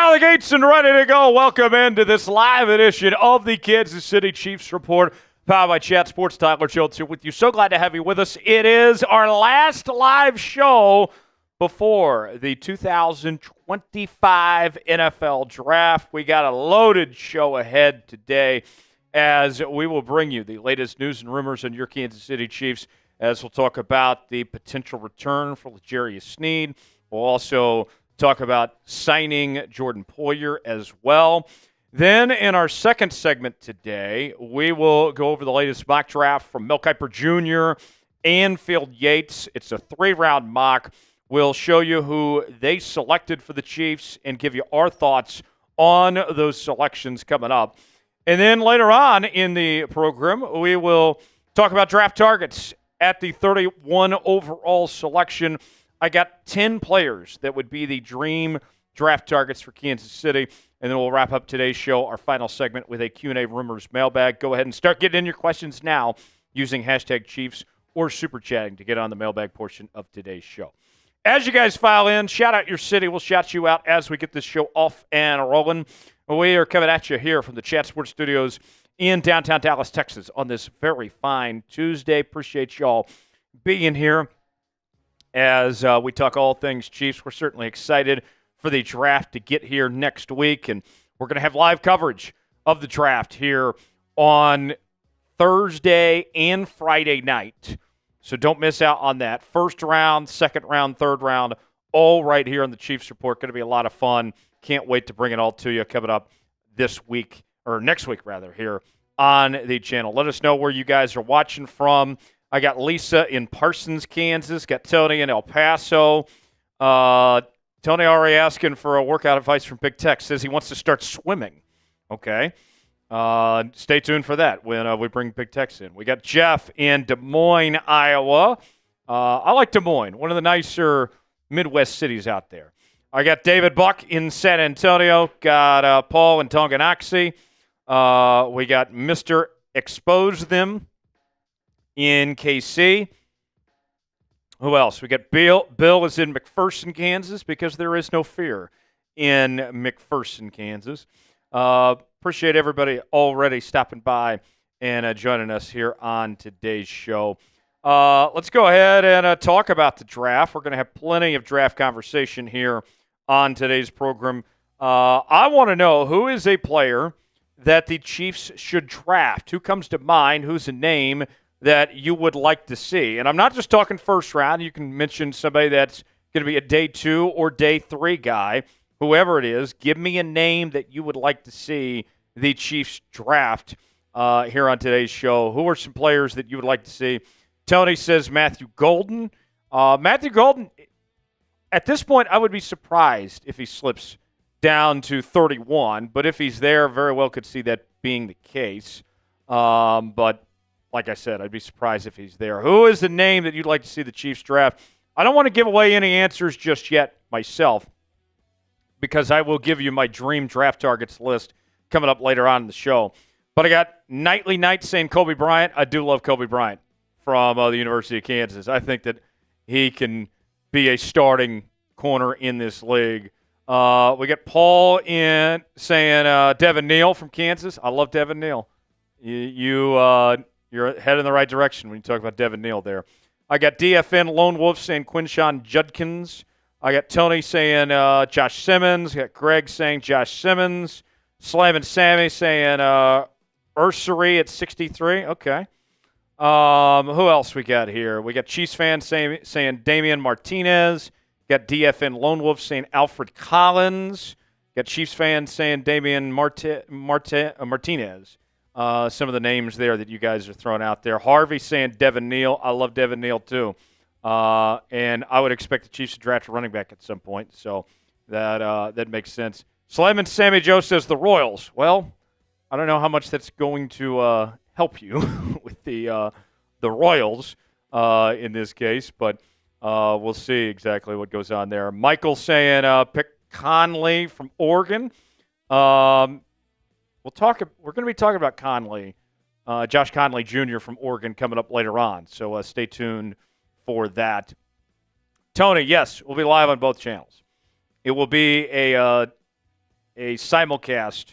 Out of the gates and ready to go. Welcome into this live edition of the Kansas City Chiefs Report, powered by Chat Sports. Tyler Schultz here with you. So glad to have you with us. It is our last live show before the 2025 NFL Draft. We got a loaded show ahead today as we will bring you the latest news and rumors on your Kansas City Chiefs, as we'll talk about the potential return for L'Jarius Sneed. We'll also talk about signing Jordan Poyer as well. Then in our second segment today, we will go over the latest mock draft from Mel Kiper Jr. and Field Yates. It's a 3-round mock. We'll show you who they selected for the Chiefs and give you our thoughts on those selections coming up. And then later on in the program, we will talk about draft targets at the 31 overall selection. I got 10 players that would be the dream draft targets for Kansas City. And then we'll wrap up today's show, our final segment, with a Q&A rumors mailbag. Go ahead and start getting in your questions now using hashtag Chiefs or super chatting to get on the mailbag portion of today's show. As you guys file in, shout out your city. We'll shout you out as we get this show off and rolling. We are coming at you here from the Chat Sports Studios in downtown Dallas, Texas on this very fine Tuesday. Appreciate y'all being here as we talk all things Chiefs. We're certainly excited for the draft to get here next week, and we're going to have live coverage of the draft here on Thursday and Friday night. So don't miss out on that. First round, second round, third round, all right here on the Chiefs Report. Going to be a lot of fun. Can't wait to bring it all to you coming up this week, or next week rather, here on the channel. Let us know where you guys are watching from. I got Lisa in Parsons, Kansas. Got Tony in El Paso. Tony already asking for a workout advice from Big Tech. Says he wants to start swimming. Okay. Stay tuned for that when we bring Big Tex in. We got Jeff in Des Moines, Iowa. I like Des Moines, one of the nicer Midwest cities out there. I got David Buck in San Antonio. Got Paul in Tonganoxie. We got Mr. Expose Them in KC. Who else? We got Bill. Bill is in McPherson, Kansas, because there is no fear in McPherson, Kansas. Appreciate everybody already stopping by and joining us here on today's show. Let's go ahead and talk about the draft. We're going to have plenty of draft conversation here on today's program. I want to know who is a player that the Chiefs should draft. Who comes to mind? Who's a name that you would like to see? And I'm not just talking first round. You can mention somebody that's going to be a day 2 or day 3 guy. Whoever it is, give me a name that you would like to see the Chiefs draft here on today's show. Who are some players that you would like to see? Tony says Matthew Golden. Matthew Golden, at this point, I would be surprised if he slips down to 31. But if he's there, very well could see that being the case. But like I said, I'd be surprised if he's there. Who is the name that you'd like to see the Chiefs draft? I don't want to give away any answers just yet myself, because I will give you my dream draft targets list coming up later on in the show. But I got Nightly Night saying Kobe Bryant. I do love Kobe Bryant from the University of Kansas. I think that he can be a starting corner in this league. We got Paul in saying Devin Neal from Kansas. I love Devin Neal. You're heading in the right direction when you talk about Devin Neal there. I got DFN Lone Wolf saying Quinshawn Judkins. I got Tony saying Josh Simmons. I got Greg saying Josh Simmons. Slam and Sammy saying Ursery at 63. Okay. Who else we got here? We got Chiefs fans saying Damian Martinez. Got DFN Lone Wolf saying Alfred Collins. Got Chiefs fans saying Damian Martinez. Some of the names there that you guys are throwing out there. Harvey saying Devin Neal. I love Devin Neal too. And I would expect the Chiefs to draft a running back at some point. So that makes sense. Slim and Sammy Joe says the Royals. Well, I don't know how much that's going to help you with the Royals in this case, but we'll see exactly what goes on there. Michael saying pick Conley from Oregon. We're going to be talking about Conley, Josh Conley Jr. from Oregon coming up later on. So stay tuned for that. Tony, yes, we'll be live on both channels. It will be a a simulcast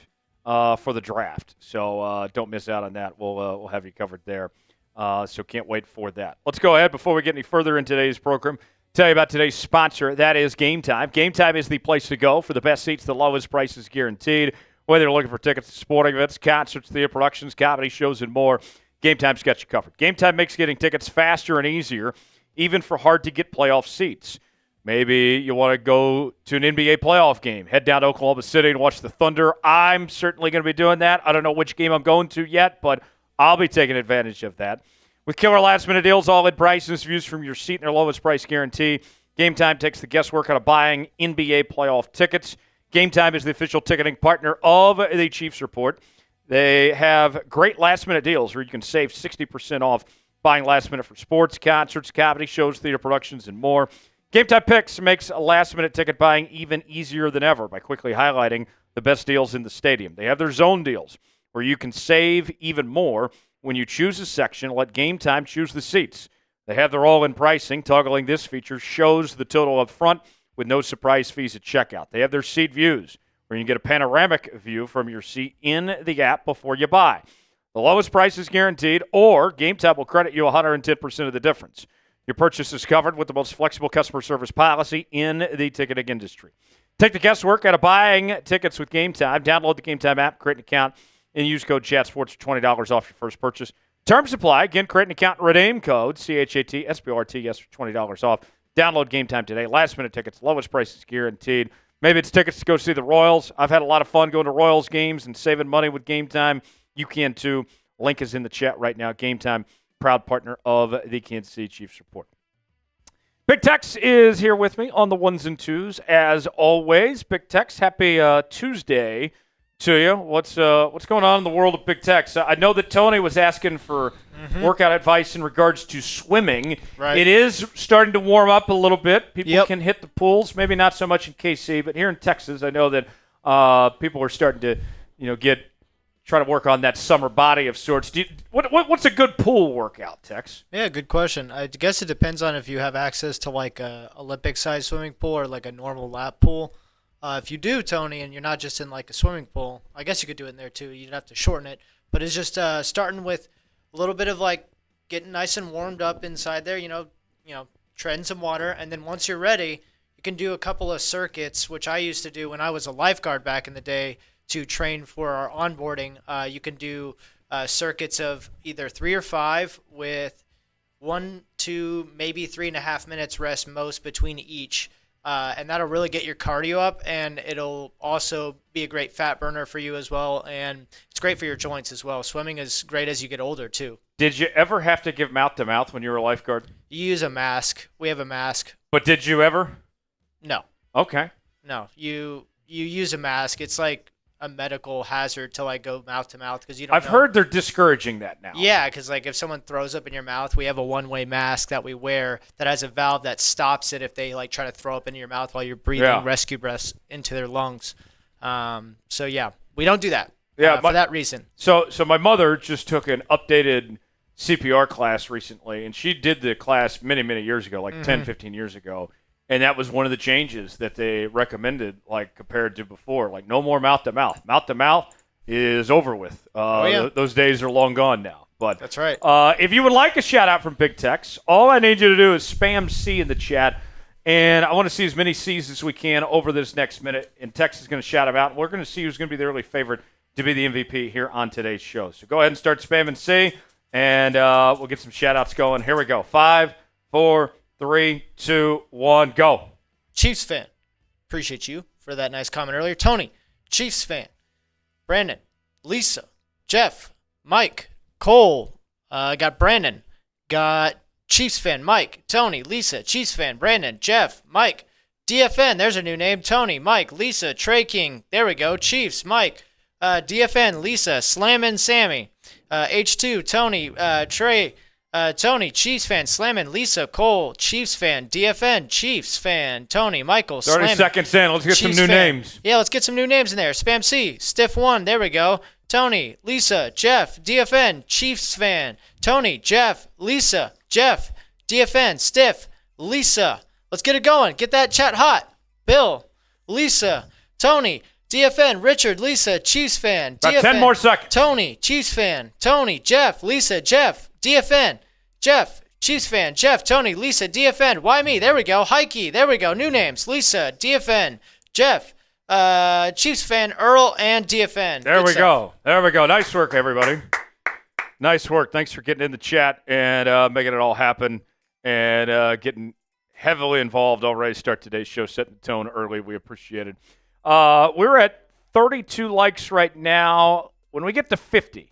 for the draft. So don't miss out on that. We'll have you covered there. So can't wait for that. Let's go ahead before we get any further in today's program. Tell you about today's sponsor. That is Game Time. Game Time is the place to go for the best seats, the lowest prices guaranteed. Whether you're looking for tickets to sporting events, concerts, theater productions, comedy shows, and more, Game Time's got you covered. Game Time makes getting tickets faster and easier, even for hard-to-get playoff seats. Maybe you want to go to an NBA playoff game, head down to Oklahoma City and watch the Thunder. I'm certainly going to be doing that. I don't know which game I'm going to yet, but I'll be taking advantage of that. With killer last-minute deals, all-in prices, views from your seat, and their lowest price guarantee, Game Time takes the guesswork out of buying NBA playoff tickets. Game Time is the official ticketing partner of the Chiefs Report. They have great last-minute deals where you can save 60% off buying last-minute for sports, concerts, comedy shows, theater productions, and more. Game Time Picks makes a last-minute ticket buying even easier than ever by quickly highlighting the best deals in the stadium. They have their zone deals where you can save even more when you choose a section. Let Game Time choose the seats. They have their all-in pricing. Toggling this feature shows the total up front with no surprise fees at checkout. They have their seat views where you can get a panoramic view from your seat in the app before you buy. The lowest price is guaranteed, or Game Time will credit you 110% of the difference. Your purchase is covered with the most flexible customer service policy in the ticketing industry. Take the guesswork out of buying tickets with Game Time. Download the Game Time app, create an account, and use code ChatSports for $20 off your first purchase. Terms apply. Again, create an account and redeem code CHATSPORTS for $20 off. Download Game Time today. Last-minute tickets, lowest prices guaranteed. Maybe it's tickets to go see the Royals. I've had a lot of fun going to Royals games and saving money with Game Time. You can too. Link is in the chat right now. Game Time, proud partner of the Kansas City Chiefs Report. Big Tex is here with me on the ones and twos as always. Big Tex, happy Tuesday to you. What's going on in the world of Big Tex? I know that Tony was asking for workout advice in regards to swimming. Right. It is starting to warm up a little bit. People can hit the pools. Maybe not so much in KC, but here in Texas, I know that people are starting to try to work on that summer body of sorts. What's a good pool workout, Tex? Yeah, good question. I guess it depends on if you have access to like a Olympic-sized swimming pool or like a normal lap pool. If you do, Tony, and you're not just in like a swimming pool, I guess you could do it in there too. You'd have to shorten it, but it's just starting with a little bit of like getting nice and warmed up inside there. Treading some water, and then once you're ready, you can do a couple of circuits, which I used to do when I was a lifeguard back in the day to train for our onboarding. You can do circuits of either 3 or 5 with 1, 2, maybe 3.5 minutes rest most between each. And that'll really get your cardio up, and it'll also be a great fat burner for you as well, and it's great for your joints as well. Swimming is great as you get older, too. Did you ever have to give mouth-to-mouth when you were a lifeguard? You use a mask. We have a mask. But did you ever? No. Okay. No. You use a mask. It's like a medical hazard to like go mouth to mouth because you don't. I've heard they're discouraging that now. Yeah, because like if someone throws up in your mouth, we have a one-way mask that we wear that has a valve that stops it if they like try to throw up into your mouth while you're breathing rescue breaths into their lungs. So yeah, we don't do that. For that reason. So my mother just took an updated CPR class recently, and she did the class many, many years ago, like 10, 15 years ago. And that was one of the changes that they recommended, like compared to before. Like no more mouth-to-mouth. Mouth-to-mouth is over with. Those days are long gone now. But that's right. If you would like a shout-out from Big Tex, all I need you to do is spam C in the chat. And I want to see as many C's as we can over this next minute. And Tex is going to shout them out. We're going to see who's going to be the early favorite to be the MVP here on today's show. So go ahead and start spamming C, and we'll get some shout-outs going. Here we go. 5, 4, 3, 2, 1, go. Chiefs fan. Appreciate you for that nice comment earlier. Tony, Chiefs fan. Brandon, Lisa, Jeff, Mike, Cole. Got Brandon. Got Chiefs fan. Mike, Tony, Lisa, Chiefs fan. Brandon, Jeff, Mike. DFN, there's a new name. Tony, Mike, Lisa, Trey King. There we go. Chiefs, Mike. DFN, Lisa, Slammin' Sammy. H2, Tony, Trey, Tony, Chiefs fan, Slammin', Lisa, Cole, Chiefs fan, DFN, Chiefs fan, Tony, Michael, 30 Slammin'. seconds in. Let's get Chiefs some new fan. names. Yeah, let's get some new names in there. Spam C, Stiff 1, there we go. Tony, Lisa, Jeff, DFN, Chiefs fan, Tony, Jeff, Lisa, Jeff, DFN, Stiff, Lisa. Let's get it going. Get that chat hot. Bill, Lisa, Tony, DFN, Richard, Lisa, Chiefs fan. About DFN, 10 more seconds. Tony, Chiefs fan. Tony, Jeff, Lisa, Jeff, DFN, Jeff, Chiefs fan. Jeff, Tony, Lisa, DFN. Why me? There we go. Heike, there we go. New names. Lisa, DFN, Jeff, Chiefs fan, Earl, and DFN. There we go. There we go. Nice work, everybody. Nice work. Thanks for getting in the chat and making it all happen and getting heavily involved already. Start today's show, setting the tone early. We appreciate it. We're at 32 likes right now. When we get to 50,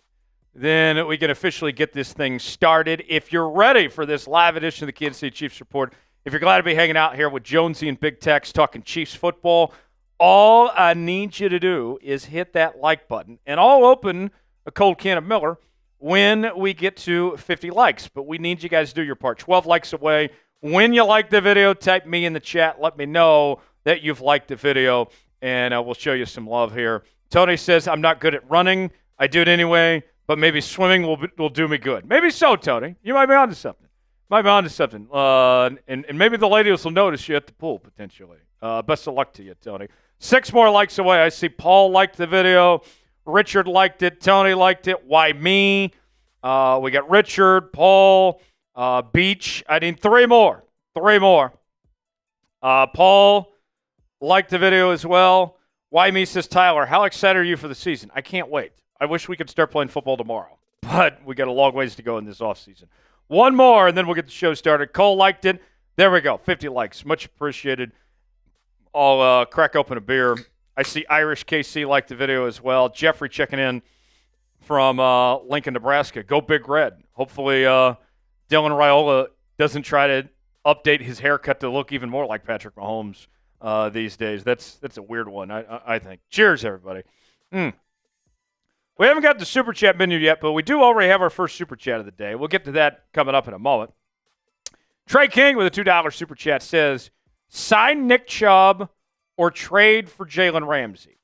then we can officially get this thing started. If you're ready for this live edition of the Kansas City Chiefs Report, if you're glad to be hanging out here with Jonesy and Big Tex talking Chiefs football, all I need you to do is hit that like button, and I'll open a cold can of Miller when we get to 50 likes. But we need you guys to do your part. 12 likes away. When you like the video, type me in the chat. Let me know that you've liked the video, and we'll show you some love here. Tony says, I'm not good at running. I do it anyway, but maybe swimming will do me good. Maybe so, Tony. You might be onto something. And maybe the ladies will notice you at the pool, potentially. Best of luck to you, Tony. 6 more likes away. I see Paul liked the video. Richard liked it. Tony liked it. Why me? We got Richard, Paul, Beach. I need 3 more. 3 more. Paul liked the video as well. Why me, says Tyler. How excited are you for the season? I can't wait. I wish we could start playing football tomorrow, but we got a long ways to go in this offseason. 1 more, and then we'll get the show started. Cole liked it. There we go. 50 likes. Much appreciated. I'll crack open a beer. I see Irish KC liked the video as well. Jeffrey checking in from Lincoln, Nebraska. Go Big Red. Hopefully Dylan Raiola doesn't try to update his haircut to look even more like Patrick Mahomes these days. That's a weird one, I think. Cheers, everybody. We haven't got the Super Chat menu yet, but we do already have our first Super Chat of the day. We'll get to that coming up in a moment. Trey King with a $2 Super Chat says, sign Nick Chubb or trade for Jalen Ramsey.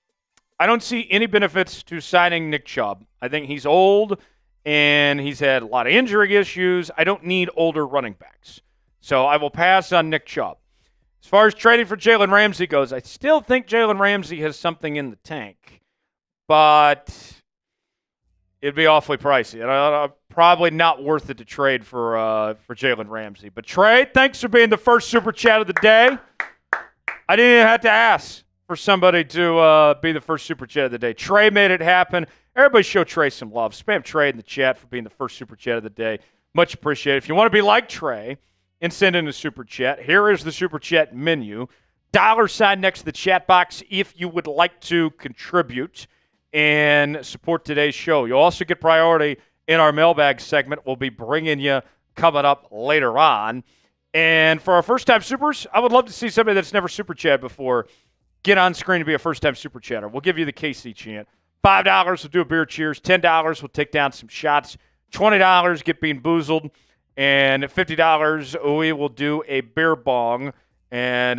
I don't see any benefits to signing Nick Chubb. I think he's old, and he's had a lot of injury issues. I don't need older running backs. So I will pass on Nick Chubb. As far as trading for Jalen Ramsey goes, I still think Jalen Ramsey has something in the tank. But it'd be awfully pricey. And probably not worth it to trade for Jalen Ramsey. But Trey, thanks for being the first Super Chat of the day. I didn't even have to ask for somebody to be the first Super Chat of the day. Trey made it happen. Everybody show Trey some love. Spam Trey in the chat for being the first Super Chat of the day. Much appreciated. If you want to be like Trey and send in a Super Chat, here is the Super Chat menu. $sign next to the chat box if you would like to contribute and support today's show. You'll also get priority in our mailbag segment. We'll be bringing you coming up later on. And for our first-time supers, I would love to see somebody that's never Super Chat before get on screen to be a first-time Super Chatter. We'll give you the KC chant. $5 will do a beer cheers. $10 will take down some shots. $20 get bean boozled. And $50 we will do a beer bong. And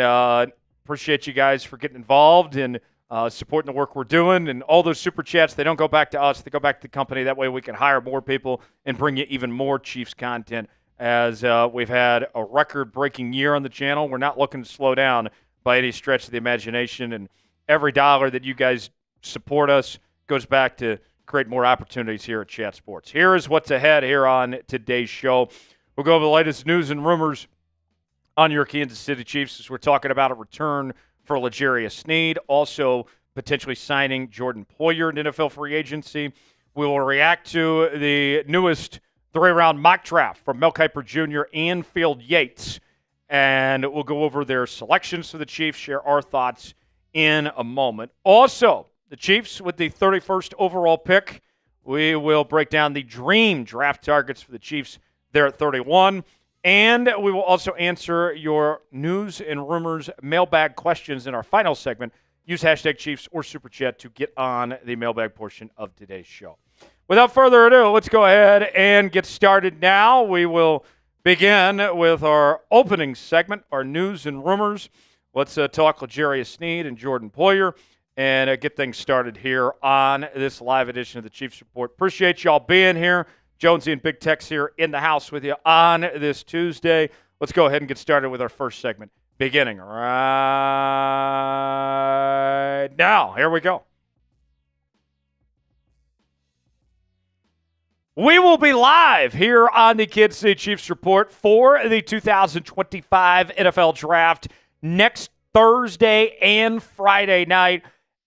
appreciate you guys for getting involved and supporting the work we're doing. And all those Super Chats, they don't go back to us. They go back to the company. That way we can hire more people and bring you even more Chiefs content as we've had a record-breaking year on the channel. We're not looking to slow down by any stretch of the imagination. And every dollar that you guys support us goes back to create more opportunities here at Chat Sports. Here is what's ahead here on today's show. We'll go over the latest news and rumors on your Kansas City Chiefs as we're talking about a return for L'Jarius Sneed, also potentially signing Jordan Poyer in NFL free agency. We will react to the newest 3-round mock draft from Mel Kiper Jr. and Field Yates, and we'll go over their selections for the Chiefs, share our thoughts in a moment. Also, the Chiefs with the 31st overall pick. We will break down the dream draft targets for the Chiefs there at 31. And we will also answer your news and rumors mailbag questions in our final segment. Use hashtag Chiefs or Super Chat to get on the mailbag portion of today's show. Without further ado, let's go ahead and get started now. We will begin with our opening segment, our news and rumors. Let's talk L'Jarius Sneed and Jordan Poyer and get things started here on this live edition of the Chiefs Report. Appreciate y'all being here. Jonesy and Big Tex here in the house with you on this Tuesday. Let's go ahead and get started with our first segment. beginning right now. Here we go. We will be live here on the Kansas City Chiefs Report for the 2025 NFL Draft next Thursday and Friday night,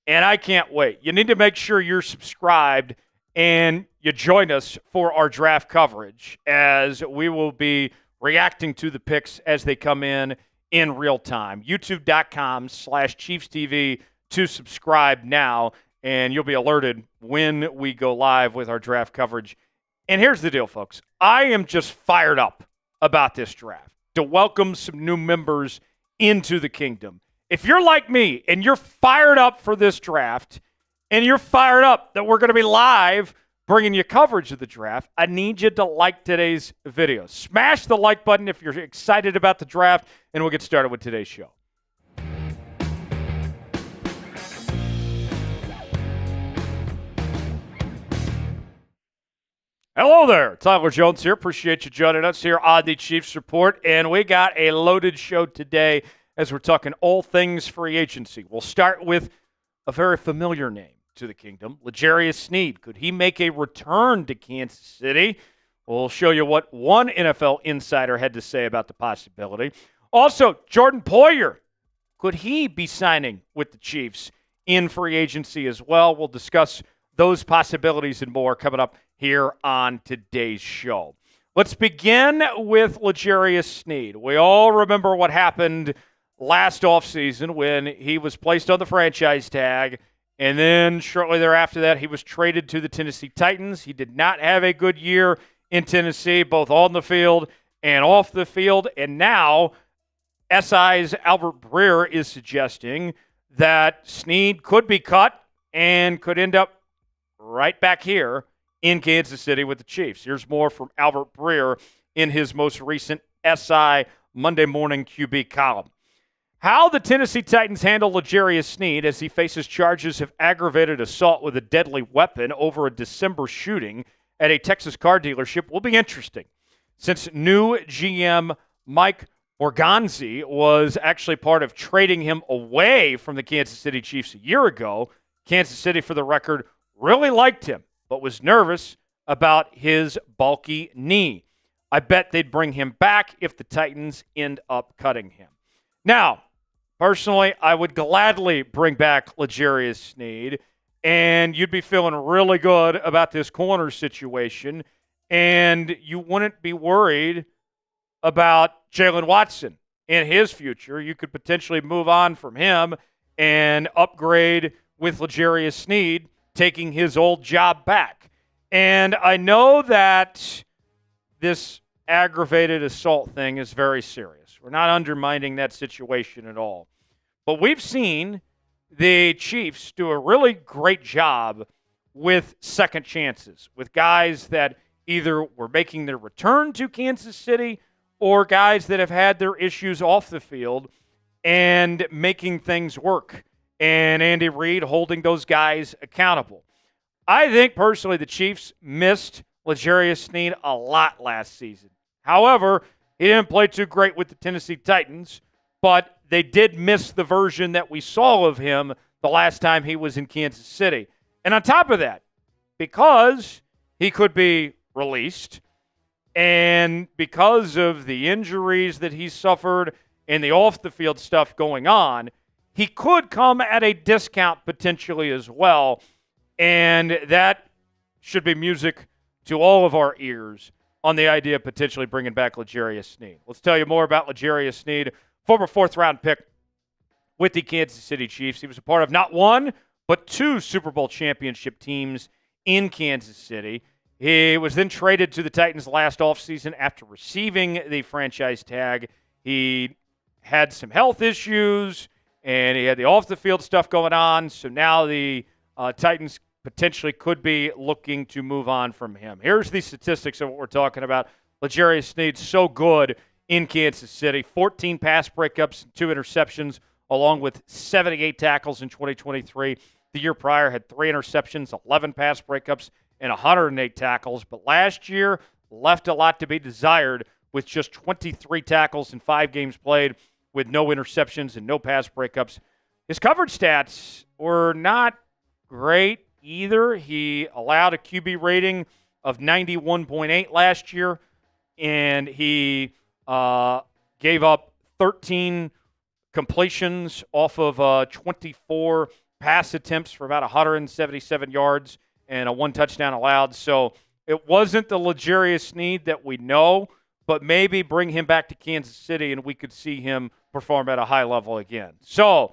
and I can't wait. You need to make sure you're subscribed and you join us for our draft coverage as we will be reacting to the picks as they come in real time. YouTube.com/ChiefsTV to subscribe now, and you'll be alerted when we go live with our draft coverage. And here's the deal, folks. I am just fired up about this draft to welcome some new members into the kingdom. If you're like me and you're fired up for this draft and you're fired up that we're going to be live bringing you coverage of the draft, I need you to like today's video. Smash the like button if you're excited about the draft, and we'll get started with today's show. Hello there. Tyler Jones here. Appreciate you joining us here on the Chiefs Report. And we got a loaded show today as we're talking all things free agency. We'll start with a very familiar name to the kingdom, L'Jarius Sneed. Could he make a return to Kansas City? We'll show you what one NFL insider had to say about the possibility. Also, Jordan Poyer. Could he be signing with the Chiefs in free agency as well? We'll discuss those possibilities and more coming up here on today's show. Let's begin with L'Jarius Sneed. We all remember what happened last offseason when he was placed on the franchise tag, and then shortly thereafter that he was traded to the Tennessee Titans. He did not have a good year in Tennessee, both on the field and off the field, and now SI's Albert Breer is suggesting that Sneed could be cut and could end up right back here in Kansas City with the Chiefs. Here's more from Albert Breer in his most recent SI Monday Morning QB column. How the Tennessee Titans handle L'Jarius Sneed as he faces charges of aggravated assault with a deadly weapon over a December shooting at a Texas car dealership will be interesting, since new GM Mike Borgonzi was actually part of trading him away from the Kansas City Chiefs a year ago. Kansas City, for the record, really liked him, but was nervous about his bulky knee. I bet they'd bring him back if the Titans end up cutting him. Now, personally, I would gladly bring back L'Jarius Sneed, and you'd be feeling really good about this corner situation, and you wouldn't be worried about Jalen Watson and his future. You could potentially move on from him and upgrade with L'Jarius Sneed, taking his old job back. And I know that this aggravated assault thing is very serious. We're not undermining that situation at all. But we've seen the Chiefs do a really great job with second chances, with guys that either were making their return to Kansas City or guys that have had their issues off the field and making things work. And Andy Reid holding those guys accountable. I think, personally, the Chiefs missed L'Jarius Sneed a lot last season. However, he didn't play too great with the Tennessee Titans, but they did miss the version that we saw of him the last time he was in Kansas City. And on top of that, because he could be released and because of the injuries that he suffered and the off-the-field stuff going on, he could come at a discount potentially as well, and that should be music to all of our ears on the idea of potentially bringing back L'Jarius Sneed. Let's tell you more about L'Jarius Sneed, former fourth-round pick with the Kansas City Chiefs. He was a part of not one, but two Super Bowl championship teams in Kansas City. He was then traded to the Titans last offseason after receiving the franchise tag. He had some health issues, and he had the off-the-field stuff going on, so now the Titans potentially could be looking to move on from him. Here's the statistics of what we're talking about. L'Jarius Sneed, so good in Kansas City. 14 pass breakups and 2 interceptions, along with 78 tackles in 2023. The year prior had 3 interceptions, 11 pass breakups, and 108 tackles. But last year left a lot to be desired with just 23 tackles in 5 games played with no interceptions and no pass breakups. His coverage stats were not great either. He allowed a QB rating of 91.8 last year, and he gave up 13 completions off of 24 pass attempts for about 177 yards and a 1 touchdown allowed. So it wasn't the L'Jarius Sneed that we know, but maybe bring him back to Kansas City and we could see him perform at a high level again. So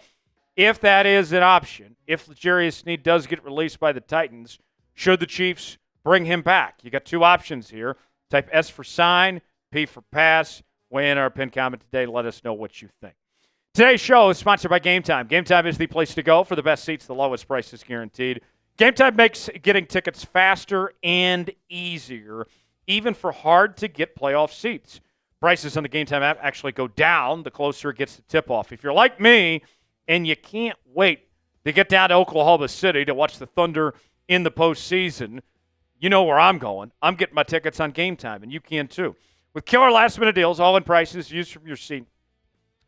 if that is an option, if L'Jarius Sneed does get released by the Titans, should the Chiefs bring him back? You got two options here. Type S for sign, P for pass. Weigh in our pin comment today. Let us know what you think. Today's show is sponsored by Game Time. Game Time is the place to go for the best seats, the lowest prices guaranteed. Game Time makes getting tickets faster and easier, even for hard-to-get playoff seats. Prices on the Game Time app actually go down the closer it gets to tip-off. If you're like me and you can't wait to get down to Oklahoma City to watch the Thunder in the postseason, you know where I'm going. I'm getting my tickets on Game Time, and you can too. With killer last-minute deals, all-in prices, used from your seat,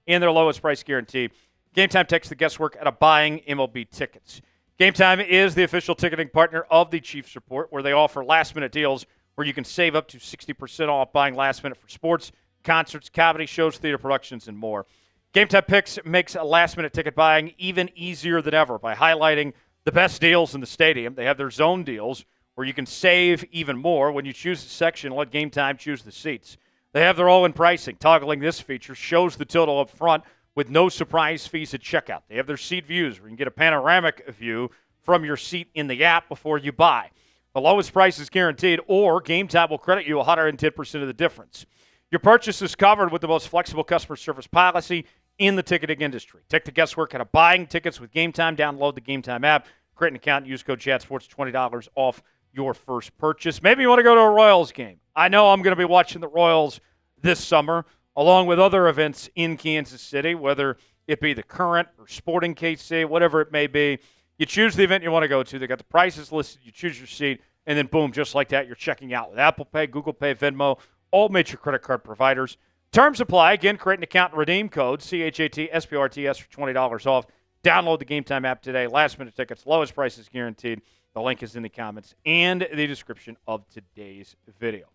and their lowest price guarantee, Game Time takes the guesswork out of buying MLB tickets. Game Time is the official ticketing partner of the Chiefs Report, where they offer last-minute deals where you can save up to 60% off buying last minute for sports, concerts, comedy shows, theater productions, and more. Game Time Picks makes last-minute ticket buying even easier than ever by highlighting the best deals in the stadium. They have their zone deals where you can save even more when you choose the section. Let Game Time choose the seats. They have their all-in pricing. Toggling this feature shows the total up front with no surprise fees at checkout. They have their seat views where you can get a panoramic view from your seat in the app before you buy. The lowest price is guaranteed, or Game Time will credit you 110% of the difference. Your purchase is covered with the most flexible customer service policy in the ticketing industry. Take the guesswork out of buying tickets with Game Time. Download the Game Time app, create an account, and use code ChatSports, $20 off your first purchase. Maybe you want to go to a Royals game. I know I'm going to be watching the Royals this summer, along with other events in Kansas City, whether it be the Current or Sporting KC, whatever it may be. You choose the event you want to go to. They got the prices listed. You choose your seat, and then boom, just like that, you're checking out with Apple Pay, Google Pay, Venmo, all major credit card providers. Terms apply. Again, create an account and redeem code CHATSPRTS for $20 off. Download the Game Time app today. Last-minute tickets, lowest prices guaranteed. The link is in the comments and the description of today's video.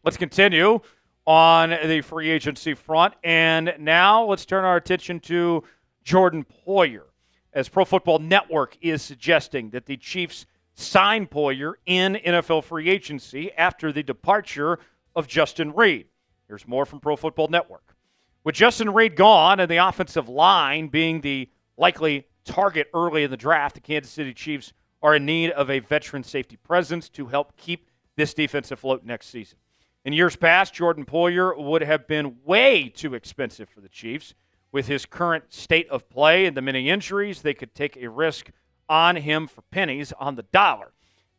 Let's continue on the free agency front, and now let's turn our attention to Jordan Poyer, as Pro Football Network is suggesting that the Chiefs sign Poyer in NFL free agency after the departure of Justin Reid. Here's more from Pro Football Network. With Justin Reid gone and the offensive line being the likely target early in the draft, the Kansas City Chiefs are in need of a veteran safety presence to help keep this defense afloat next season. In years past, Jordan Poyer would have been way too expensive for the Chiefs. With his current state of play and the many injuries, they could take a risk on him for pennies on the dollar.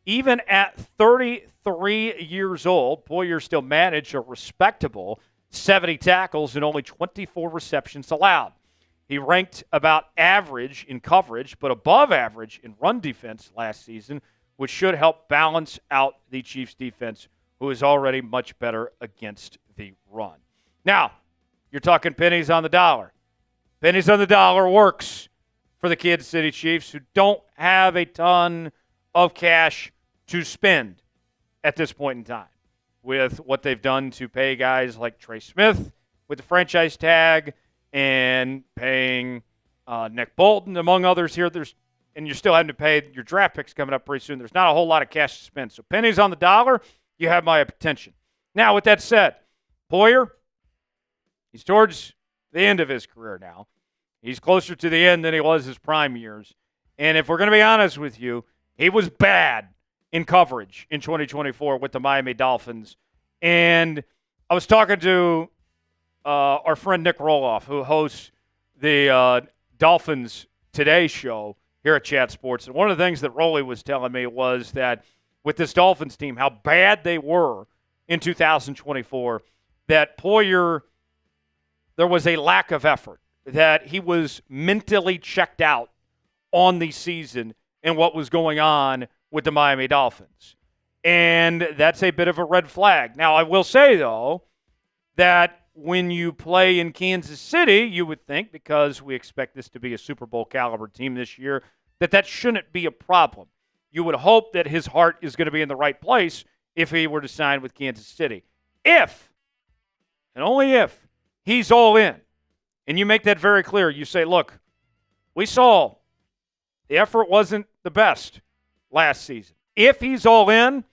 Even at 33 years old, Poyer still managed a respectable 70 tackles and only 24 receptions allowed. He ranked about average in coverage, but above average in run defense last season, which should help balance out the Chiefs' defense, who is already much better against the run. Now, you're talking pennies on the dollar. Pennies on the dollar works for the Kansas City Chiefs, who don't have a ton of cash to spend at this point in time with what they've done to pay guys like Trey Smith with the franchise tag and paying Nick Bolton, among others here. And you're still having to pay your draft picks coming up pretty soon. There's not a whole lot of cash to spend. So pennies on the dollar, you have my attention. Now, with that said, Poyer, he's towards the end of his career now. He's closer to the end than he was his prime years. And if we're going to be honest with you, he was bad in coverage in 2024 with the Miami Dolphins. And I was talking to our friend Nick Roloff, who hosts the Dolphins Today show here at Chat Sports. And one of the things that Rolly was telling me was that with this Dolphins team, how bad they were in 2024, that Poyer, there was a lack of effort, that he was mentally checked out on the season and what was going on with the Miami Dolphins. And that's a bit of a red flag. Now, I will say, though, that when you play in Kansas City, you would think, because we expect this to be a Super Bowl caliber team this year, that shouldn't be a problem. You would hope that his heart is going to be in the right place if he were to sign with Kansas City. If, and only if, he's all in, and you make that very clear, you say, look, we saw the effort wasn't the best last season. If he's all in,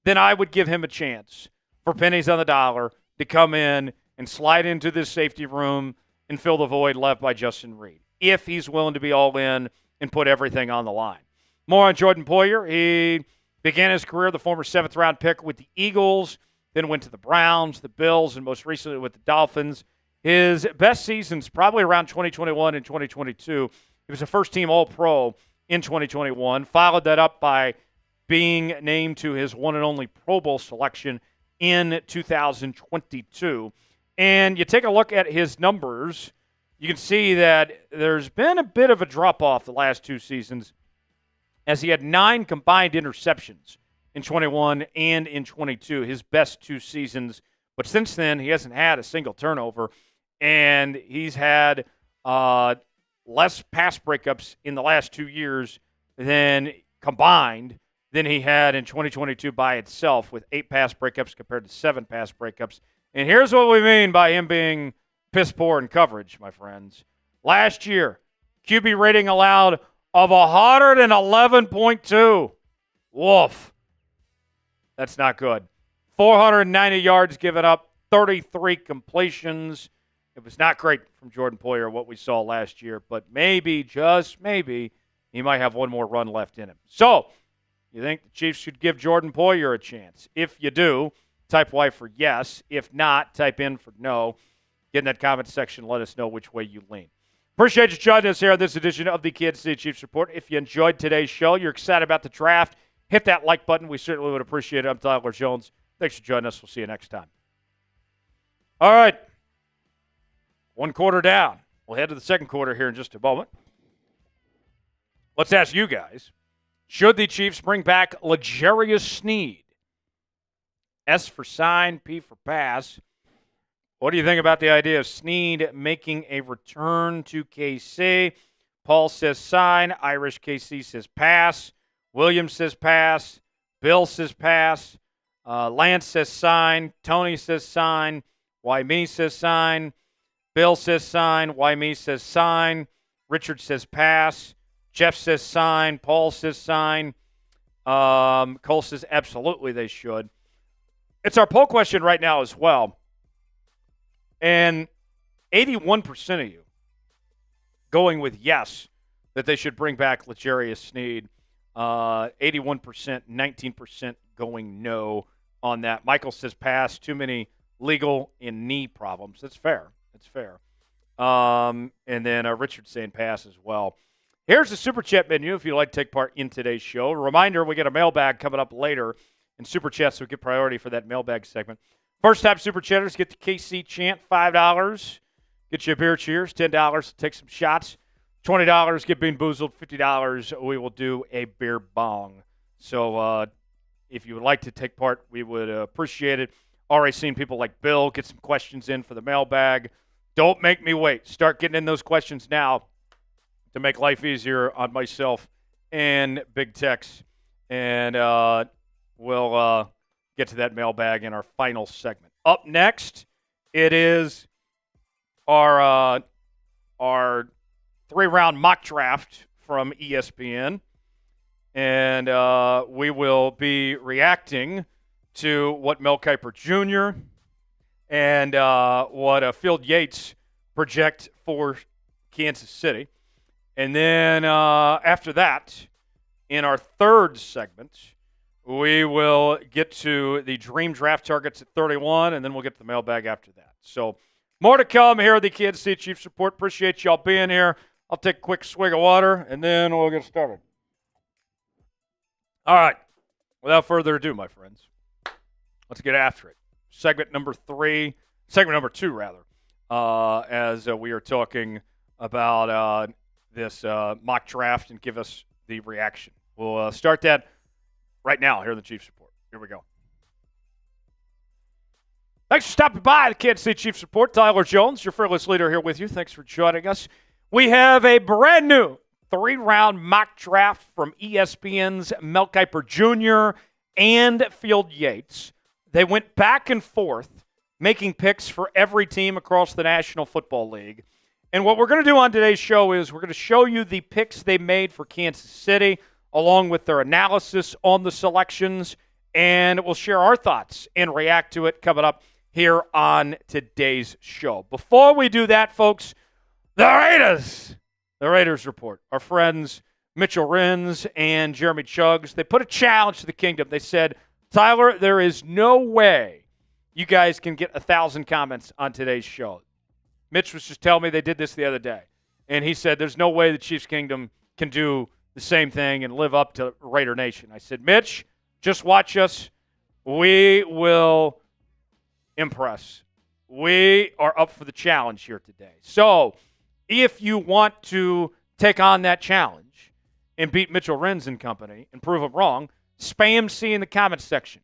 then I would give him a chance for pennies on the dollar to come in and slide into this safety room and fill the void left by Justin Reed, if he's willing to be all in and put everything on the line. More on Jordan Poyer. He began his career, the former 7th-round pick, with the Eagles, then went to the Browns, the Bills, and most recently with the Dolphins. His best seasons probably around 2021 and 2022. He was a first-team All-Pro in 2021, followed that up by being named to his one and only Pro Bowl selection in 2022. And you take a look at his numbers, you can see that there's been a bit of a drop-off the last 2 seasons, as he had 9 combined interceptions in 21 and in 22, his best 2 seasons. But since then, he hasn't had a single turnover, and he's had less pass breakups in the last 2 years than combined than he had in 2022 by itself, with 8 pass breakups compared to 7 pass breakups. And here's what we mean by him being piss poor in coverage, my friends. Last year, QB rating allowed of 111.2. Woof. That's not good. 490 yards given up, 33 completions. It was not great from Jordan Poyer, what we saw last year, but maybe, just maybe, he might have one more run left in him. So, you think the Chiefs should give Jordan Poyer a chance? If you do, type Y for yes. If not, type in for no. Get in that comment section. Let us know which way you lean. Appreciate you joining us here on this edition of the Kansas City Chiefs Report. If you enjoyed today's show, you're excited about the draft, hit that like button. We certainly would appreciate it. I'm Tyler Jones. Thanks for joining us. We'll see you next time. All right. 1 quarter down. We'll head to the second quarter here in just a moment. Let's ask you guys, should the Chiefs bring back L'Jarius Sneed? S for sign, P for pass. What do you think about the idea of Sneed making a return to KC? Paul says sign. Irish KC says pass. William says pass. Bill says pass. Lance says sign. Tony says sign. Why me says sign. Bill says sign. Why me says sign. Richard says pass. Jeff says sign. Paul says sign. Cole says absolutely they should. It's our poll question right now as well. And 81% of you going with yes, that they should bring back L'Jarius Sneed. 81%, 19% going no on that. Michael says pass. Too many legal and knee problems. That's fair. That's fair. And then Richard saying pass as well. Here's the Super Chat menu if you'd like to take part in today's show. A reminder, we get a mailbag coming up later in Super Chat, so we get priority for that mailbag segment. First-time Super Chatters get the KC chant, $5. Get you a beer cheers, $10, take some shots. $20, get Bean Boozled. $50, we will do a beer bong. So if you would like to take part, we would appreciate it. Already seen people like Bill get some questions in for the mailbag. Don't make me wait. Start getting in those questions now to make life easier on myself and Big Tex. And we'll get to that mailbag in our final segment. Up next, it is our 3-round mock draft from ESPN. And we will be reacting to what Mel Kiper Jr. and what Field Yates project for Kansas City. And then after that, in our third segment, we will get to the dream draft targets at 31, and then we'll get to the mailbag after that. So more to come here at the Kansas City Chiefs Report. Appreciate y'all being here. I'll take a quick swig of water, and then we'll get started. All right. Without further ado, my friends, let's get after it. Segment number 2, as we are talking about this mock draft and give us the reaction. We'll start that right now here in the Chiefs Report. Here we go. Thanks for stopping by the Kansas City Chiefs Report. Tyler Jones, your fearless leader, here with you. Thanks for joining us. We have a brand new 3-round mock draft from ESPN's Mel Kiper Jr. and Field Yates. They went back and forth making picks for every team across the National Football League. And what we're going to do on today's show is we're going to show you the picks they made for Kansas City, along with their analysis on the selections, and we'll share our thoughts and react to it coming up here on today's show. Before we do that, folks, the Raiders report. Our friends Mitchell Rins and Jeremy Chuggs, they put a challenge to the kingdom. They said, Tyler, there is no way you guys can get 1,000 comments on today's show. Mitch was just telling me they did this the other day, and he said there's no way the Chiefs Kingdom can do the same thing and live up to Raider Nation. I said, Mitch, just watch us. We will impress. We are up for the challenge here today. So if you want to take on that challenge and beat Mitchell Rins and company and prove them wrong, spam C in the comments section.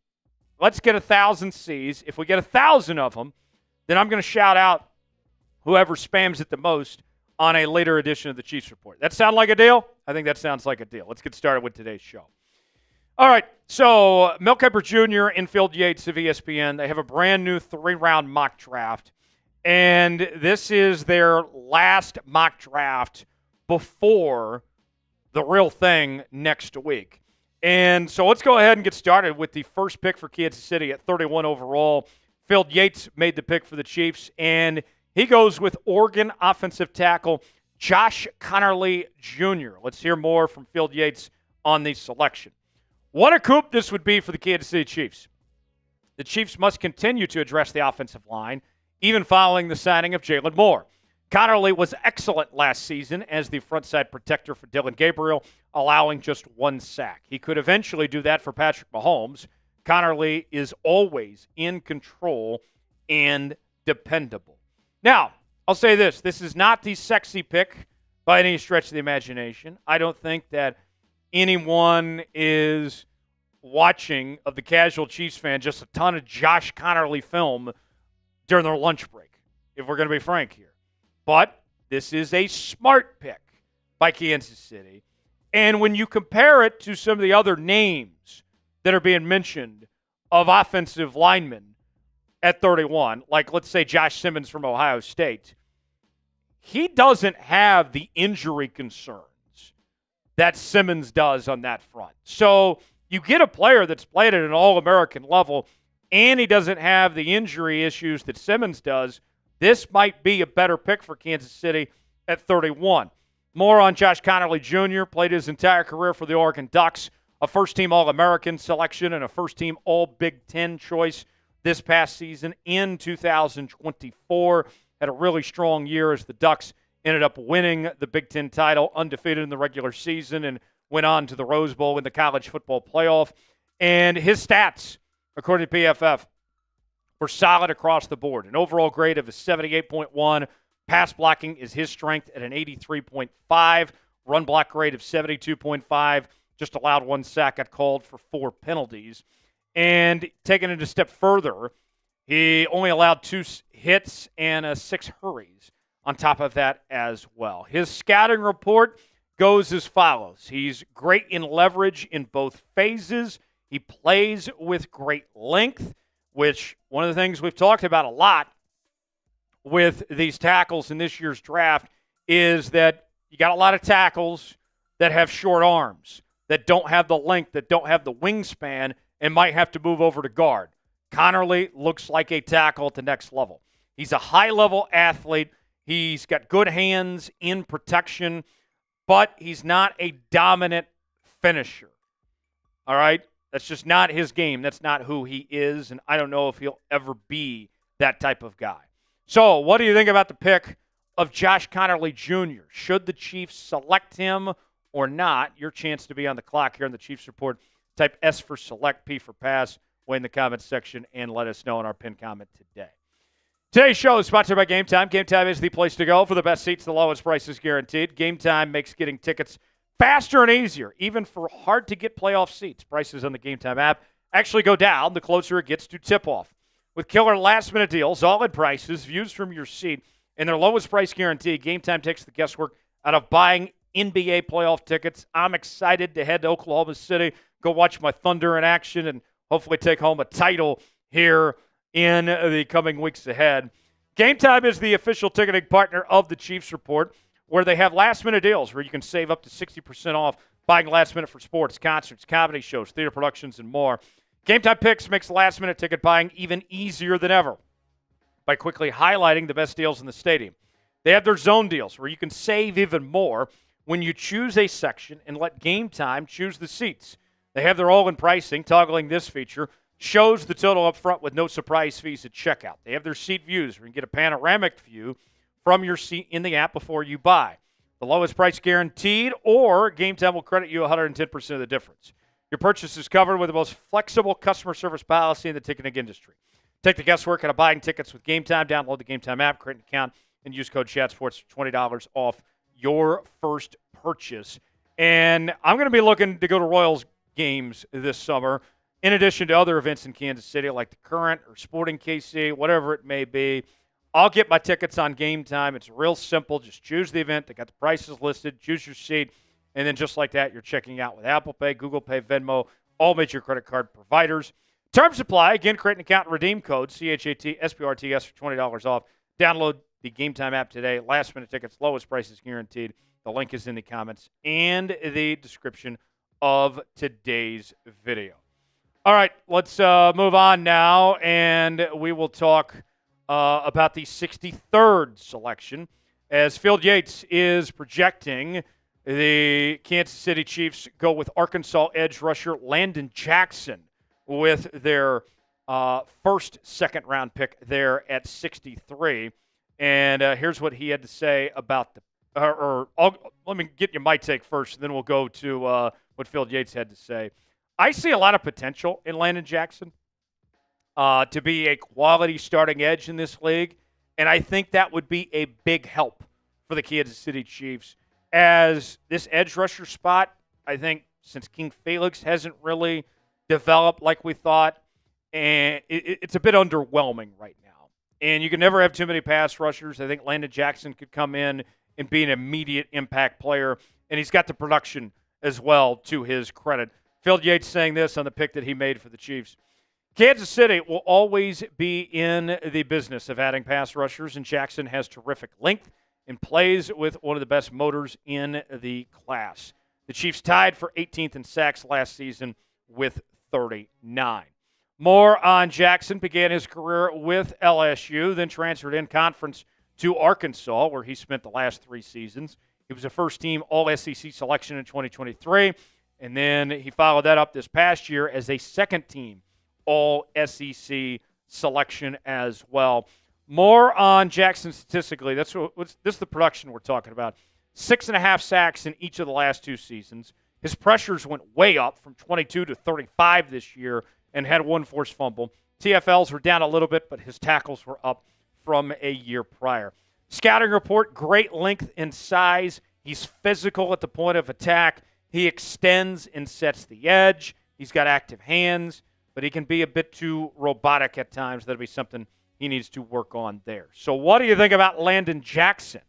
Let's get 1,000 C's. If we get 1,000 of them, then I'm going to shout out whoever spams it the most on a later edition of the Chiefs Report. That sound like a deal? I think that sounds like a deal. Let's get started with today's show. All right, so Mel Kiper Jr. and Field Yates of ESPN, they have a brand new 3-round mock draft, and this is their last mock draft before the real thing next week. And so let's go ahead and get started with the first pick for Kansas City at 31 overall. Field Yates made the pick for the Chiefs, and he goes with Oregon offensive tackle Josh Connerly Jr. Let's hear more from Field Yates on the selection. What a coup this would be for the Kansas City Chiefs. The Chiefs must continue to address the offensive line, even following the signing of Jalen Moore. Connerly was excellent last season as the frontside protector for Dylan Gabriel, allowing just 1 sack. He could eventually do that for Patrick Mahomes. Connerly is always in control and dependable. Now, I'll say this. This is not the sexy pick by any stretch of the imagination. I don't think that anyone is watching, of the casual Chiefs fan, just a ton of Josh Connerly film during their lunch break, if we're going to be frank here. But this is a smart pick by Kansas City. And when you compare it to some of the other names that are being mentioned of offensive linemen at 31, like let's say Josh Simmons from Ohio State, he doesn't have the injury concerns that Simmons does on that front. So you get a player that's played at an All-American level, and he doesn't have the injury issues that Simmons does. This might be a better pick for Kansas City at 31. More on Josh Connerly Jr., played his entire career for the Oregon Ducks, a first-team All-American selection and a first-team All-Big Ten choice this past season in 2024. Had a really strong year as the Ducks ended up winning the Big Ten title, undefeated in the regular season, and went on to the Rose Bowl in the college football playoff. And his stats, according to PFF, were solid across the board. An overall grade of a 78.1. Pass blocking is his strength at an 83.5. Run block grade of 72.5. Just allowed 1 sack, got called for 4 penalties. And taking it a step further, he only allowed 2 hits and 6 hurries on top of that as well. His scouting report goes as follows. He's great in leverage in both phases. He plays with great length, which one of the things we've talked about a lot with these tackles in this year's draft is that you got a lot of tackles that have short arms, that don't have the length, that don't have the wingspan, and might have to move over to guard. Connerly looks like a tackle at the next level. He's a high-level athlete. He's got good hands in protection, but he's not a dominant finisher. All right? That's just not his game. That's not who he is, and I don't know if he'll ever be that type of guy. So what do you think about the pick of Josh Connerly Jr.? Should the Chiefs select him or not? Your chance to be on the clock here on the Chiefs Report. Type S for select, P for pass. Way in the comments section and let us know in our pinned comment today. Today's show is sponsored by Game Time. Game Time is the place to go for the best seats, the lowest prices guaranteed. Game Time makes getting tickets faster and easier, even for hard-to-get playoff seats. Prices on the Game Time app actually go down the closer it gets to tip-off. With killer last-minute deals, all-in prices, views from your seat, and their lowest price guarantee, Game Time takes the guesswork out of buying NBA playoff tickets. I'm excited to head to Oklahoma City, go watch my Thunder in action, and hopefully take home a title here in the coming weeks ahead. Game Time is the official ticketing partner of the Chiefs Report, where they have last-minute deals where you can save up to 60% off buying last minute for sports, concerts, comedy shows, theater productions, and more. Game Time Picks makes last-minute ticket buying even easier than ever by quickly highlighting the best deals in the stadium. They have their zone deals where you can save even more when you choose a section and let Game Time choose the seats. They have their all-in pricing. Toggling this feature shows the total up front with no surprise fees at checkout. They have their seat views where you can get a panoramic view from your seat in the app before you buy. The lowest price guaranteed, or Game Time will credit you 110% of the difference. Your purchase is covered with the most flexible customer service policy in the ticketing industry. Take the guesswork out of buying tickets with Game Time. Download the Game Time app, create an account, and use code ChatSports for $20 off your first purchase. And I'm going to be looking to go to Royals games this summer, in addition to other events in Kansas City like the Current or Sporting KC, whatever it may be. I'll get my tickets on Game Time. It's real simple. Just choose the event. They got the prices listed. Choose your seat. And then just like that, you're checking out with Apple Pay, Google Pay, Venmo, all major credit card providers. Terms apply. Again, create an account and redeem code CHAT-SPRTS for $20 off. Download the Game Time app today. Last-minute tickets, lowest prices guaranteed. The link is in the comments and the description of today's video. All right, let's move on now, and we will talk about the 63rd selection, as Field Yates is projecting the Kansas City Chiefs go with Arkansas edge rusher Landon Jackson with their first second-round pick there at 63. And here's what he had to say about the let me get you my take first, and then we'll go to what Field Yates had to say. I see a lot of potential in Landon Jackson to be a quality starting edge in this league, and I think that would be a big help for the Kansas City Chiefs. As this edge rusher spot, I think since King Felix hasn't really developed like we thought, and it's a bit underwhelming right now. And you can never have too many pass rushers. I think Landon Jackson could come in and be an immediate impact player, and he's got the production as well to his credit. Field Yates saying this on the pick that he made for the Chiefs. Kansas City will always be in the business of adding pass rushers, and Jackson has terrific length and plays with one of the best motors in the class. The Chiefs tied for 18th in sacks last season with 39. More on Jackson. Began his career with LSU, then transferred in conference to Arkansas, where he spent the last 3 seasons. He was a first-team All-SEC selection in 2023, and then he followed that up this past year as a second-team All-SEC selection as well. More on Jackson statistically. This is the production we're talking about. 6.5 sacks in each of the last 2 seasons. His pressures went way up from 22 to 35 this year and had 1 forced fumble. TFLs were down a little bit, but his tackles were up from a year prior. Scouting report, great length and size. He's physical at the point of attack. He extends and sets the edge. He's got active hands, but he can be a bit too robotic at times. That'll be something he needs to work on there. So what do you think about Landon Jackson?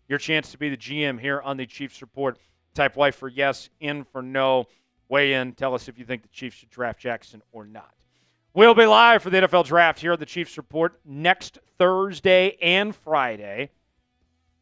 Your chance to be the GM here on the Chiefs Report. Type Y for yes, in for no. Weigh in. Tell us if you think the Chiefs should draft Jackson or not. We'll be live for the NFL Draft here on the Chiefs Report next Thursday and Friday.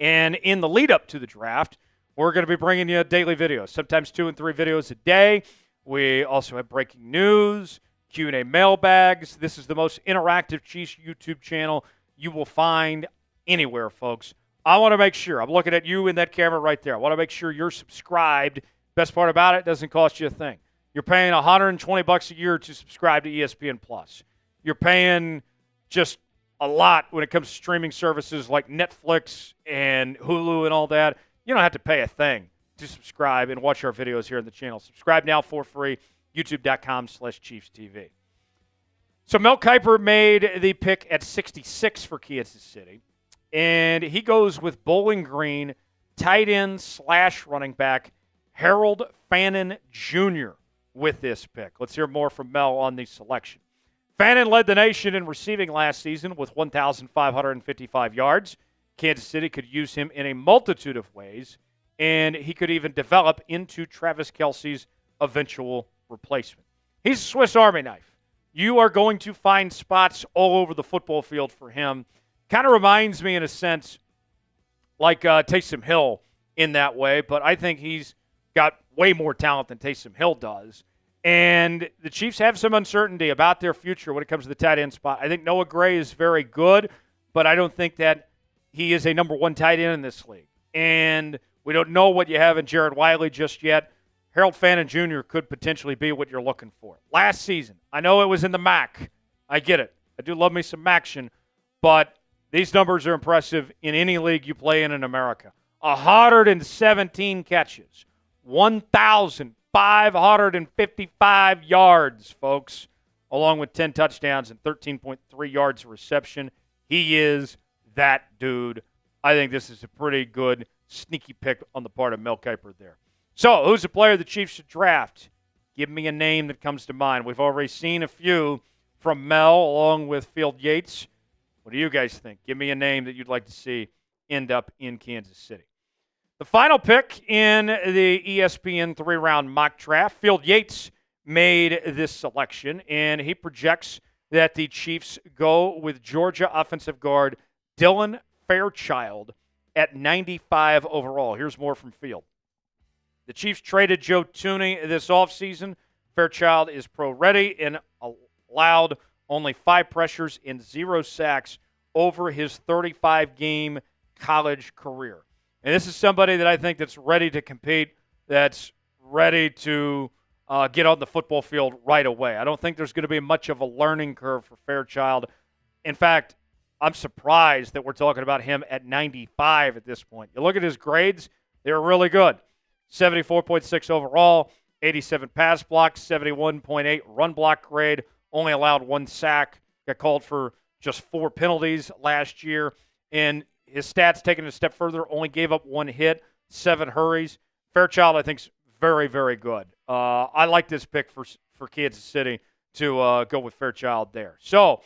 And in the lead-up to the draft, we're going to be bringing you daily videos, sometimes 2 and 3 videos a day. We also have breaking news, Q&A mailbags. This is the most interactive Chiefs YouTube channel you will find anywhere, folks. I want to make sure, I'm looking at you in that camera right there. I want to make sure you're subscribed. Best part about it, doesn't cost you a thing. You're paying $120 a year to subscribe to ESPN Plus. You're paying just a lot when it comes to streaming services like Netflix and Hulu and all that. You don't have to pay a thing to subscribe and watch our videos here on the channel. Subscribe now for free, youtube.com/ChiefsTV. So Mel Kiper made the pick at 66 for Kansas City, and he goes with Bowling Green tight end / running back Harold Fannin Jr. with this pick. Let's hear more from Mel on the selection. Fannin led the nation in receiving last season with 1,555 yards. Kansas City could use him in a multitude of ways, and he could even develop into Travis Kelce's eventual replacement. He's a Swiss Army knife. You are going to find spots all over the football field for him. Kind of reminds me, in a sense, like Taysom Hill in that way, but I think he's got way more talent than Taysom Hill does. And the Chiefs have some uncertainty about their future when it comes to the tight end spot. I think Noah Gray is very good, but I don't think that he is a number one tight end in this league. And we don't know what you have in Jared Wiley just yet. Harold Fannin Jr. could potentially be what you're looking for. Last season, I know it was in the MAC. I get it. I do love me some action, but these numbers are impressive in any league you play in America. 117 catches, 1,555 yards, folks, along with 10 touchdowns and 13.3 yards of reception. He is that dude. I think this is a pretty good sneaky pick on the part of Mel Kiper there. So, who's a player the Chiefs should draft? Give me a name that comes to mind. We've already seen a few from Mel along with Field Yates. What do you guys think? Give me a name that you'd like to see end up in Kansas City. The final pick in the ESPN 3-round mock draft, Field Yates made this selection, and he projects that the Chiefs go with Georgia offensive guard Dylan Fairchild at 95 overall. Here's more from Field. The Chiefs traded Joe Thuney this offseason. Fairchild is pro-ready and allowed only 5 pressures and 0 sacks over his 35-game college career. And this is somebody that I think that's ready to compete, that's ready to get on the football field right away. I don't think there's going to be much of a learning curve for Fairchild. In fact, I'm surprised that we're talking about him at 95 at this point. You look at his grades, they're really good. 74.6 overall, 87 pass blocks, 71.8 run block grade, only allowed 1 sack, got called for just 4 penalties last year, and his stats taken a step further, only gave up 1 hit, 7 hurries. Fairchild, I think, is very, very good. I like this pick for Kansas City to go with Fairchild there. So,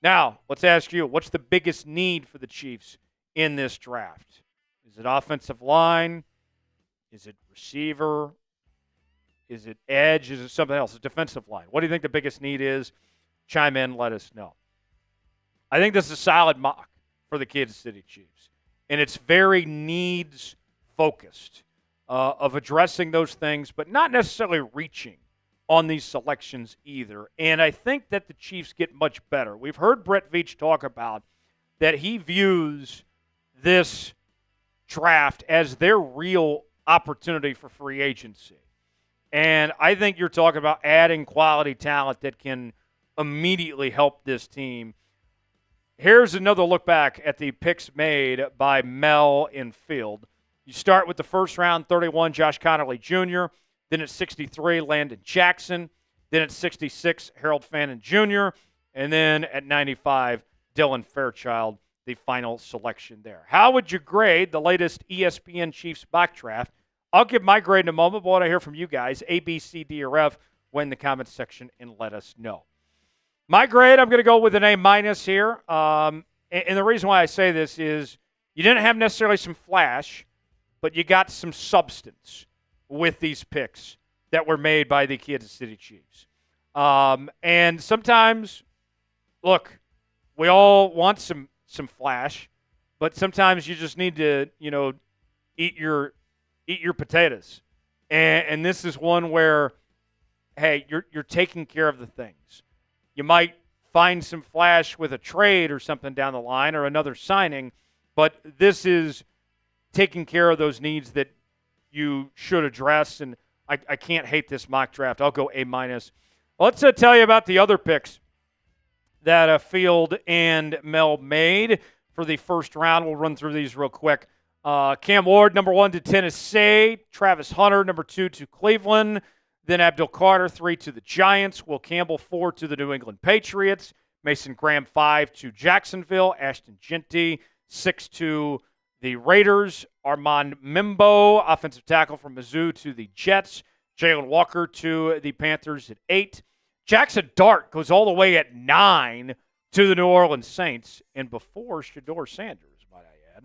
now, let's ask you, what's the biggest need for the Chiefs in this draft? Is it offensive line? Is it receiver? Is it edge? Is it something else? A defensive line? What do you think the biggest need is? Chime in, let us know. I think this is a solid mock for the Kansas City Chiefs. And it's very needs-focused of addressing those things, but not necessarily reaching on these selections either. And I think that the Chiefs get much better. We've heard Brett Veach talk about that he views this draft as their real opportunity for free agency. And I think you're talking about adding quality talent that can immediately help this team. Here's another look back at the picks made by Mel in Field. You start with the first round, 31, Josh Connolly Jr., then at 63, Landon Jackson, then at 66, Harold Fannin Jr., and then at 95, Dylan Fairchild, the final selection there. How would you grade the latest ESPN Chiefs mock draft? I'll give my grade in a moment, but I want to hear from you guys, A, B, C, D, or F, in the comments section and let us know. My grade, I'm going to go with an A- here. And the reason why I say this is you didn't have necessarily some flash, but you got some substance with these picks that were made by the Kansas City Chiefs. And sometimes, look, we all want some flash, but sometimes you just need to, eat your potatoes. And this is one where, hey, you're taking care of the things. You might find some flash with a trade or something down the line or another signing, but this is taking care of those needs that you should address, and I can't hate this mock draft. I'll go A-. Let's tell you about the other picks that Field and Mel made for the first round. We'll run through these real quick. Cam Ward, number 1 to Tennessee. Travis Hunter, number 2 to Cleveland. Then Abdul Carter, 3 to the Giants. Will Campbell, 4 to the New England Patriots. Mason Graham, 5 to Jacksonville. Ashton Jeanty, 6 to the Raiders. Armand Mimbo, offensive tackle from Mizzou, to the Jets. Jalen Walker to the Panthers at 8. Jackson Dart goes all the way at 9 to the New Orleans Saints, and before Shedeur Sanders, might I add.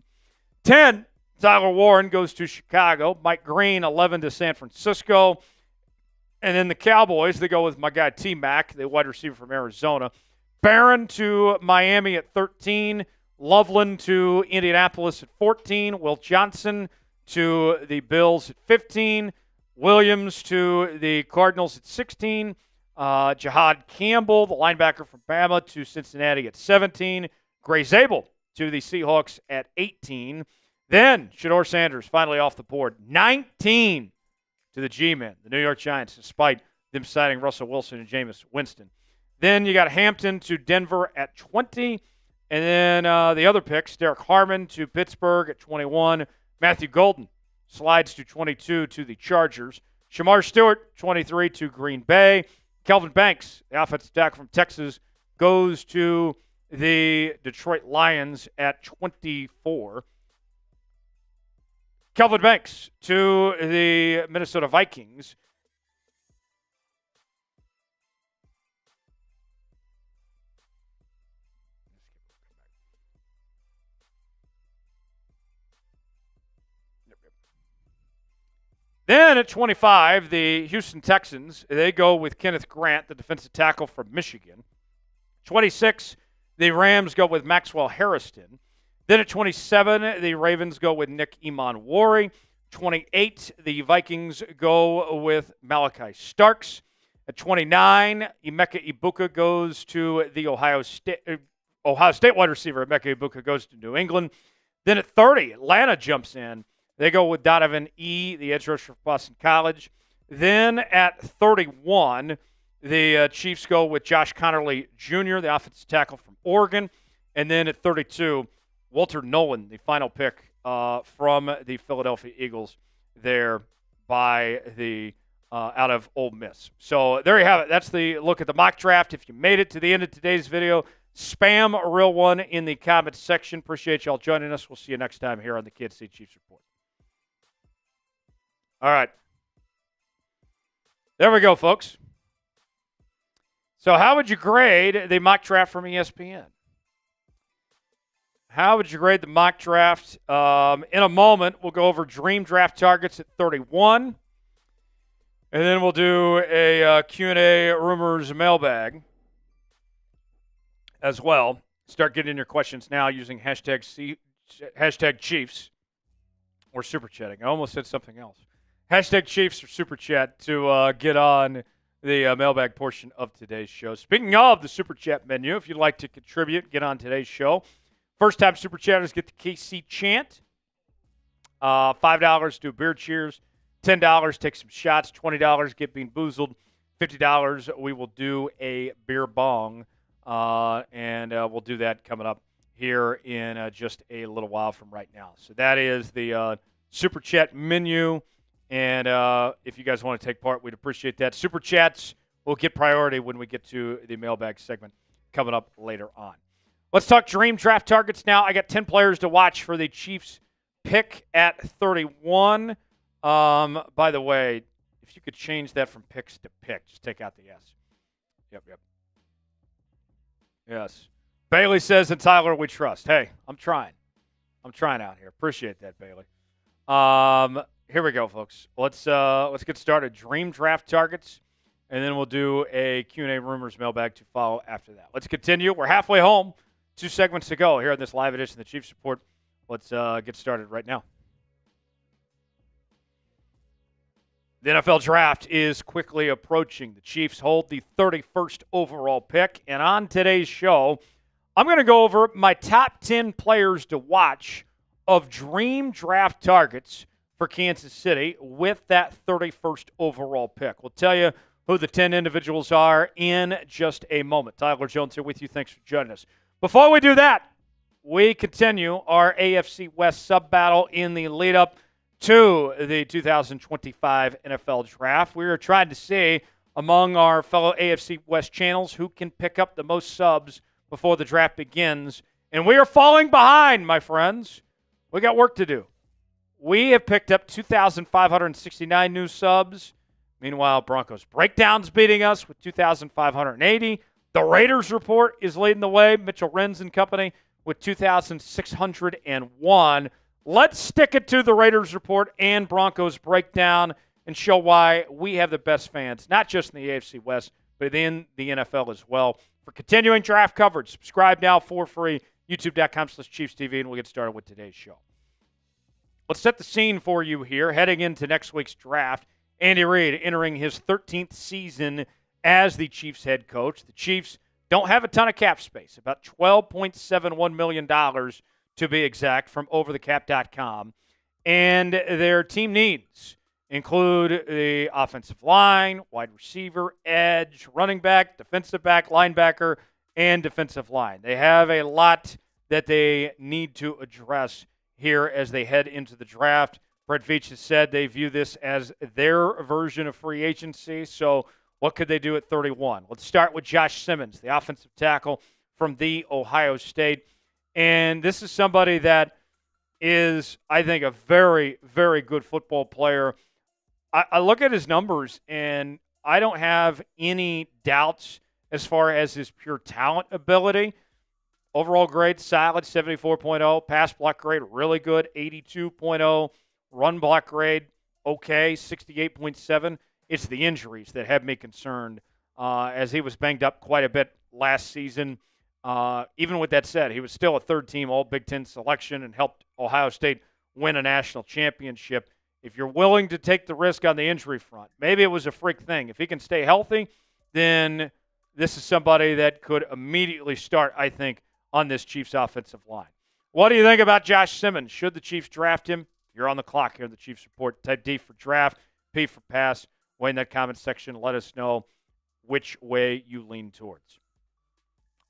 10, Tyler Warren goes to Chicago. Mike Green, 11 to San Francisco. And then the Cowboys, they go with my guy T-Mac, the wide receiver from Arizona. Barron to Miami at 13. Loveland to Indianapolis at 14. Will Johnson to the Bills at 15. Williams to the Cardinals at 16. Jihad Campbell, the linebacker from Bama, to Cincinnati at 17. Gray Zabel to the Seahawks at 18. Then Shedeur Sanders finally off the board. 19 to the G-Men, the New York Giants, despite them signing Russell Wilson and Jameis Winston. Then you got Hampton to Denver at 20. And then the other picks, Derek Harmon to Pittsburgh at 21. Matthew Golden slides to 22 to the Chargers. Shamar Stewart, 23 to Green Bay. Kelvin Banks, the offensive tackle from Texas, goes to the Detroit Lions at 24. Kelvin Banks to the Minnesota Vikings. Then at 25, the Houston Texans, they go with Kenneth Grant, the defensive tackle from Michigan. 26, the Rams go with Maxwell Harrison. Then at 27, the Ravens go with Nick Emanwari. 28, the Vikings go with Malachi Starks. At 29, Emeka Ibuka goes to the Ohio State wide receiver. Emeka Ibuka goes to New England. Then at 30, Atlanta jumps in. They go with Donovan E., the edge rusher from Boston College. Then at 31, the Chiefs go with Josh Connerly Jr., the offensive tackle from Oregon. And then at 32, Walter Nolan, the final pick from the Philadelphia Eagles there by the out of Ole Miss. So there you have it. That's the look at the mock draft. If you made it to the end of today's video, spam a real one in the comments section. Appreciate y'all joining us. We'll see you next time here on the Kansas City Chiefs Report. All right. There we go, folks. So how would you grade the mock draft from ESPN? How would you grade the mock draft? In a moment, we'll go over dream draft targets at 31. And then we'll do a Q&A rumors mailbag as well. Start getting your questions now using hashtag Chiefs or Super Chatting. I almost said something else. Hashtag Chiefs or Super Chat to get on the mailbag portion of today's show. Speaking of the Super Chat menu, if you'd like to contribute, get on today's show. First-time Super Chatters get the KC chant. $5, do beer cheers. $10, take some shots. $20, get bean boozled. $50, we will do a beer bong. And we'll do that coming up here in just a little while from right now. So that is the Super Chat menu. And if you guys want to take part, we'd appreciate that. Super Chats will get priority when we get to the mailbag segment coming up later on. Let's talk dream draft targets now. I got 10 players to watch for the Chiefs pick at 31. By the way, if you could change that from picks to pick, just take out the S. Yep. Yes. Bailey says, and Tyler, we trust. Hey, I'm trying out here. Appreciate that, Bailey. Here we go, folks. Let's get started. Dream draft targets, and then we'll do a Q&A rumors mailbag to follow after that. Let's continue. We're halfway home. 2 segments to go here on this live edition of the Chiefs Report. Let's get started right now. The NFL Draft is quickly approaching. The Chiefs hold the 31st overall pick, and on today's show, I'm going to go over my top 10 players to watch of dream draft targets for Kansas City with that 31st overall pick. We'll tell you who the 10 individuals are in just a moment. Tyler Jones here with you. Thanks for joining us. Before we do that, we continue our AFC West sub-battle in the lead-up to the 2025 NFL Draft. We are trying to see among our fellow AFC West channels who can pick up the most subs before the draft begins. And we are falling behind, my friends. We got work to do. We have picked up 2,569 new subs. Meanwhile, Broncos breakdowns beating us with 2,580. The Raiders report is leading the way. Mitchell Renz and company with 2,601. Let's stick it to the Raiders report and Broncos breakdown and show why we have the best fans, not just in the AFC West, but in the NFL as well. For continuing draft coverage, subscribe now for free, youtube.com/ChiefsTV, and we'll get started with today's show. Let's set the scene for you here. Heading into next week's draft, Andy Reid entering his 13th season as the Chiefs head coach. The Chiefs don't have a ton of cap space, about $12.71 million to be exact from overthecap.com. And their team needs include the offensive line, wide receiver, edge, running back, defensive back, linebacker, and defensive line. They have a lot that they need to address here as they head into the draft. Brett Veach has said they view this as their version of free agency. So what could they do at 31? Let's start with Josh Simmons, the offensive tackle from The Ohio State. And this is somebody that is, I think, a very, very good football player. I look at his numbers, and I don't have any doubts as far as his pure talent ability. Overall grade, solid, 74.0. Pass block grade, really good, 82.0. Run block grade, okay, 68.7. It's the injuries that have me concerned as he was banged up quite a bit last season. Even with that said, he was still a third-team All-Big Ten selection and helped Ohio State win a national championship. If you're willing to take the risk on the injury front, maybe it was a freak thing. If he can stay healthy, then this is somebody that could immediately start, I think, on this Chiefs offensive line. What do you think about Josh Simmons? Should the Chiefs draft him? You're on the clock here in the Chiefs Report. Type D for draft, P for pass. Way in that comment section. Let us know which way you lean towards.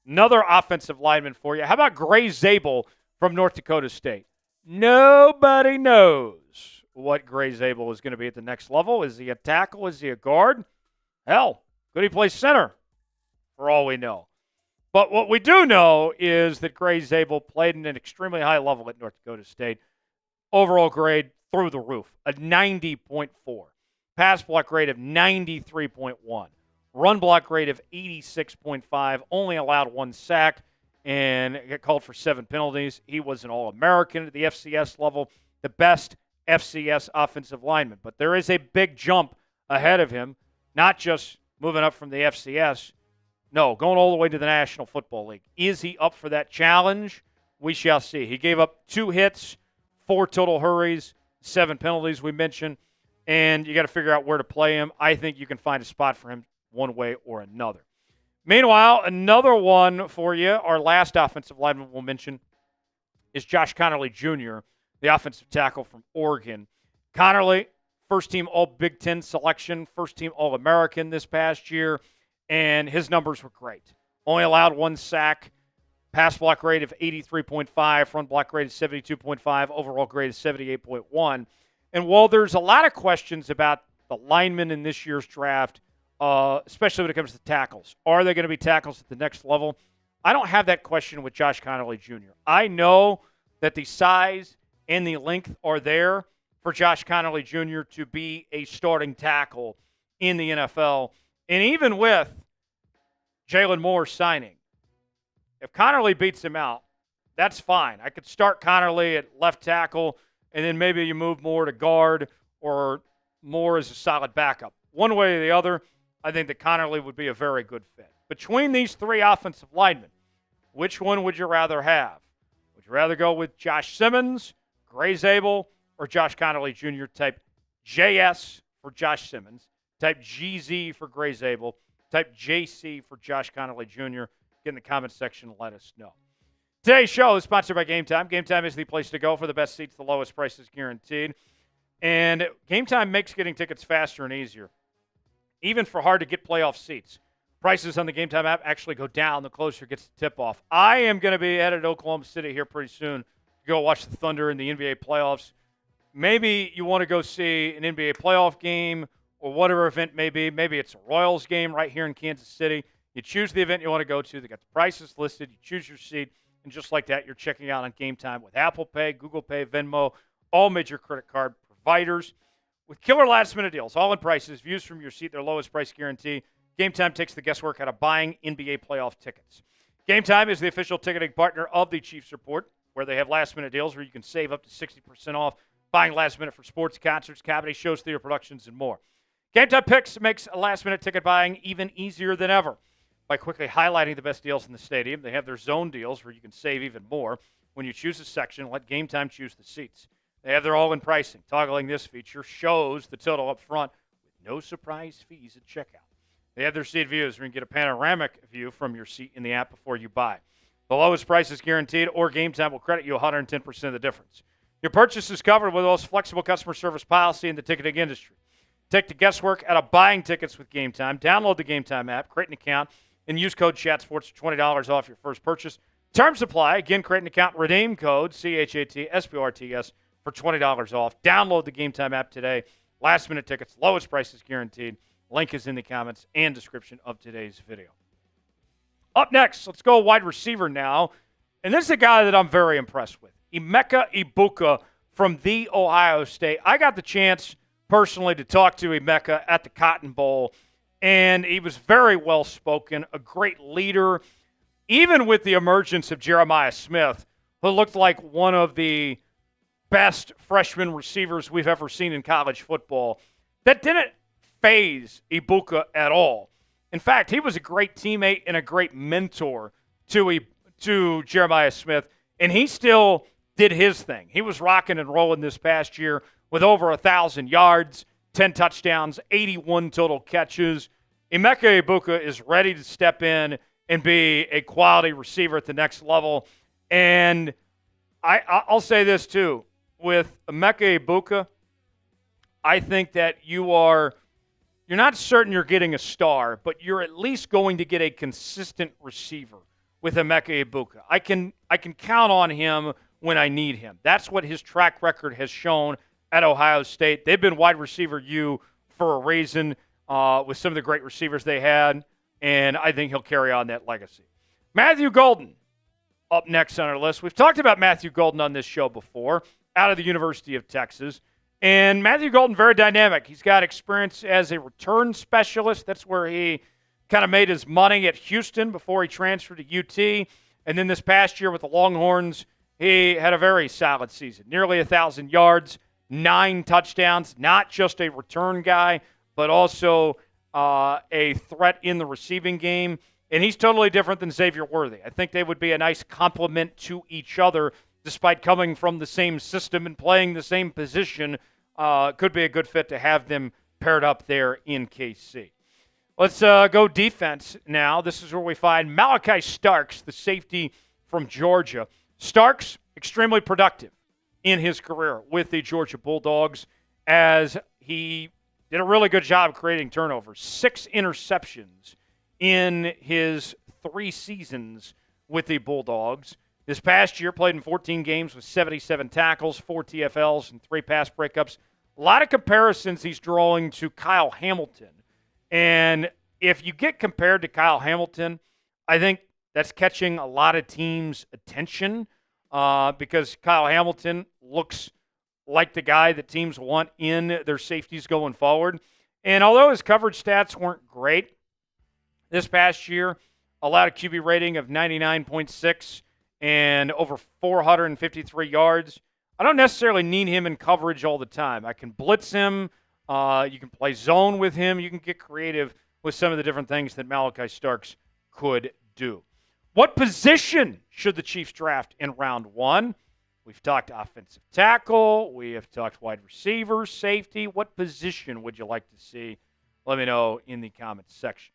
Another offensive lineman for you. How about Gray Zabel from North Dakota State? Nobody knows what Gray Zabel is going to be at the next level. Is he a tackle? Is he a guard? Hell, could he play center? For all we know. But what we do know is that Gray Zabel played at an extremely high level at North Dakota State. Overall grade through the roof, a 90.4. Pass block grade of 93.1. Run block grade of 86.5. Only allowed 1 sack and got called for 7 penalties. He was an All-American at the FCS level, the best FCS offensive lineman. But there is a big jump ahead of him, not just moving up from the FCS. No, going all the way to the National Football League. Is he up for that challenge? We shall see. He gave up 2 hits, 4 total hurries, 7 penalties we mentioned, and you got to figure out where to play him. I think you can find a spot for him one way or another. Meanwhile, another one for you, our last offensive lineman we'll mention is Josh Connerly Jr., the offensive tackle from Oregon. Connerly, first-team All-Big Ten selection, first-team All-American this past year, and his numbers were great. Only allowed 1 sack, pass block grade of 83.5, front block grade of 72.5, overall grade of 78.1. And while there's a lot of questions about the linemen in this year's draft, especially when it comes to tackles, are they going to be tackles at the next level? I don't have that question with Josh Connerly Jr. I know that the size and the length are there for Josh Connerly Jr. to be a starting tackle in the NFL. And even with Jalen Moore signing, if Connerly beats him out, that's fine. I could start Connerly at left tackle, and then maybe you move Moore to guard or Moore as a solid backup. One way or the other, I think that Connerly would be a very good fit. Between these 3 offensive linemen, which one would you rather have? Would you rather go with Josh Simmons, Gray Zabel, or Josh Connerly Jr.? Type JS for Josh Simmons, type GZ for Gray Zabel, type JC for Josh Connerly Jr. Get in the comments section and let us know. Today's show is sponsored by Game Time. Game Time is the place to go for the best seats, the lowest prices guaranteed. And Game Time makes getting tickets faster and easier, even for hard-to-get playoff seats. Prices on the Game Time app actually go down the closer it gets to tip-off. I am going to be headed to Oklahoma City here pretty soon to go watch the Thunder in the NBA playoffs. Maybe you want to go see an NBA playoff game or whatever event may be. Maybe it's a Royals game right here in Kansas City. You choose the event you want to go to. They got the prices listed. You choose your seat. And just like that, you're checking out on Game Time with Apple Pay, Google Pay, Venmo, all major credit card providers. With killer last-minute deals, all-in prices, views from your seat, their lowest price guarantee, Game Time takes the guesswork out of buying NBA playoff tickets. Game Time is the official ticketing partner of the Chiefs Report, where they have last-minute deals where you can save up to 60% off buying last minute for sports, concerts, comedy shows, theater productions, and more. Game Time Picks makes last-minute ticket buying even easier than ever. By quickly highlighting the best deals in the stadium, they have their zone deals where you can save even more. When you choose a section, let Game Time choose the seats. They have their all-in pricing. Toggling this feature shows the total up front with no surprise fees at checkout. They have their seat views where you can get a panoramic view from your seat in the app before you buy. The lowest price is guaranteed, or Game Time will credit you 110% of the difference. Your purchase is covered with the most flexible customer service policy in the ticketing industry. Take the guesswork out of buying tickets with Game Time. Download the Game Time app, create an account, and use code ChatSports for $20 off your first purchase. Terms apply. Again, create an account, redeem code CHATSPORTS for $20 off. Download the Game Time app today. Last-minute tickets, lowest prices guaranteed. Link is in the comments and description of today's video. Up next, let's go wide receiver now. And this is a guy that I'm very impressed with. Emeka Egbuka from The Ohio State. I got the chance personally to talk to Emeka at the Cotton Bowl, and he was very well-spoken, a great leader, even with the emergence of Jeremiah Smith, who looked like one of the best freshman receivers we've ever seen in college football. That didn't faze Egbuka at all. In fact, he was a great teammate and a great mentor to Jeremiah Smith, and he still did his thing. He was rocking and rolling this past year with over 1,000 yards, 10 touchdowns, 81 total catches. Emeka Egbuka is ready to step in and be a quality receiver at the next level. And I'll say this too. With Emeka Egbuka, I think that you're not certain you're getting a star, but you're at least going to get a consistent receiver with Emeka Egbuka. I can count on him when I need him. That's what his track record has shown at Ohio State. They've been wide receiver U for a reason with some of the great receivers they had, and I think he'll carry on that legacy. Matthew Golden up next on our list. We've talked about Matthew Golden on this show before, out of the University of Texas. And Matthew Golden, very dynamic. He's got experience as a return specialist. That's where he kind of made his money at Houston before he transferred to UT. And then this past year with the Longhorns, he had a very solid season. Nearly 1,000 yards, 9 touchdowns. Not just a return guy, but also a threat in the receiving game. And he's totally different than Xavier Worthy. I think they would be a nice complement to each other despite coming from the same system and playing the same position. Could be a good fit to have them paired up there in KC. Let's go defense now. This is where we find Malachi Starks, the safety from Georgia. Starks, extremely productive in his career with the Georgia Bulldogs as he did a really good job creating turnovers. 6 interceptions in his 3 seasons with the Bulldogs. This past year, played in 14 games with 77 tackles, 4 TFLs, and 3 pass breakups. A lot of comparisons he's drawing to Kyle Hamilton. And if you get compared to Kyle Hamilton, I think that's catching a lot of teams' attention because Kyle Hamilton looks like the guy that teams want in their safeties going forward. And although his coverage stats weren't great this past year, allowed a QB rating of 99.6 and over 453 yards. I don't necessarily need him in coverage all the time. I can blitz him. You can play zone with him. You can get creative with some of the different things that Malachi Starks could do. What position should the Chiefs draft in round 1? We've talked offensive tackle. We have talked wide receiver, safety. What position would you like to see? Let me know in the comments section.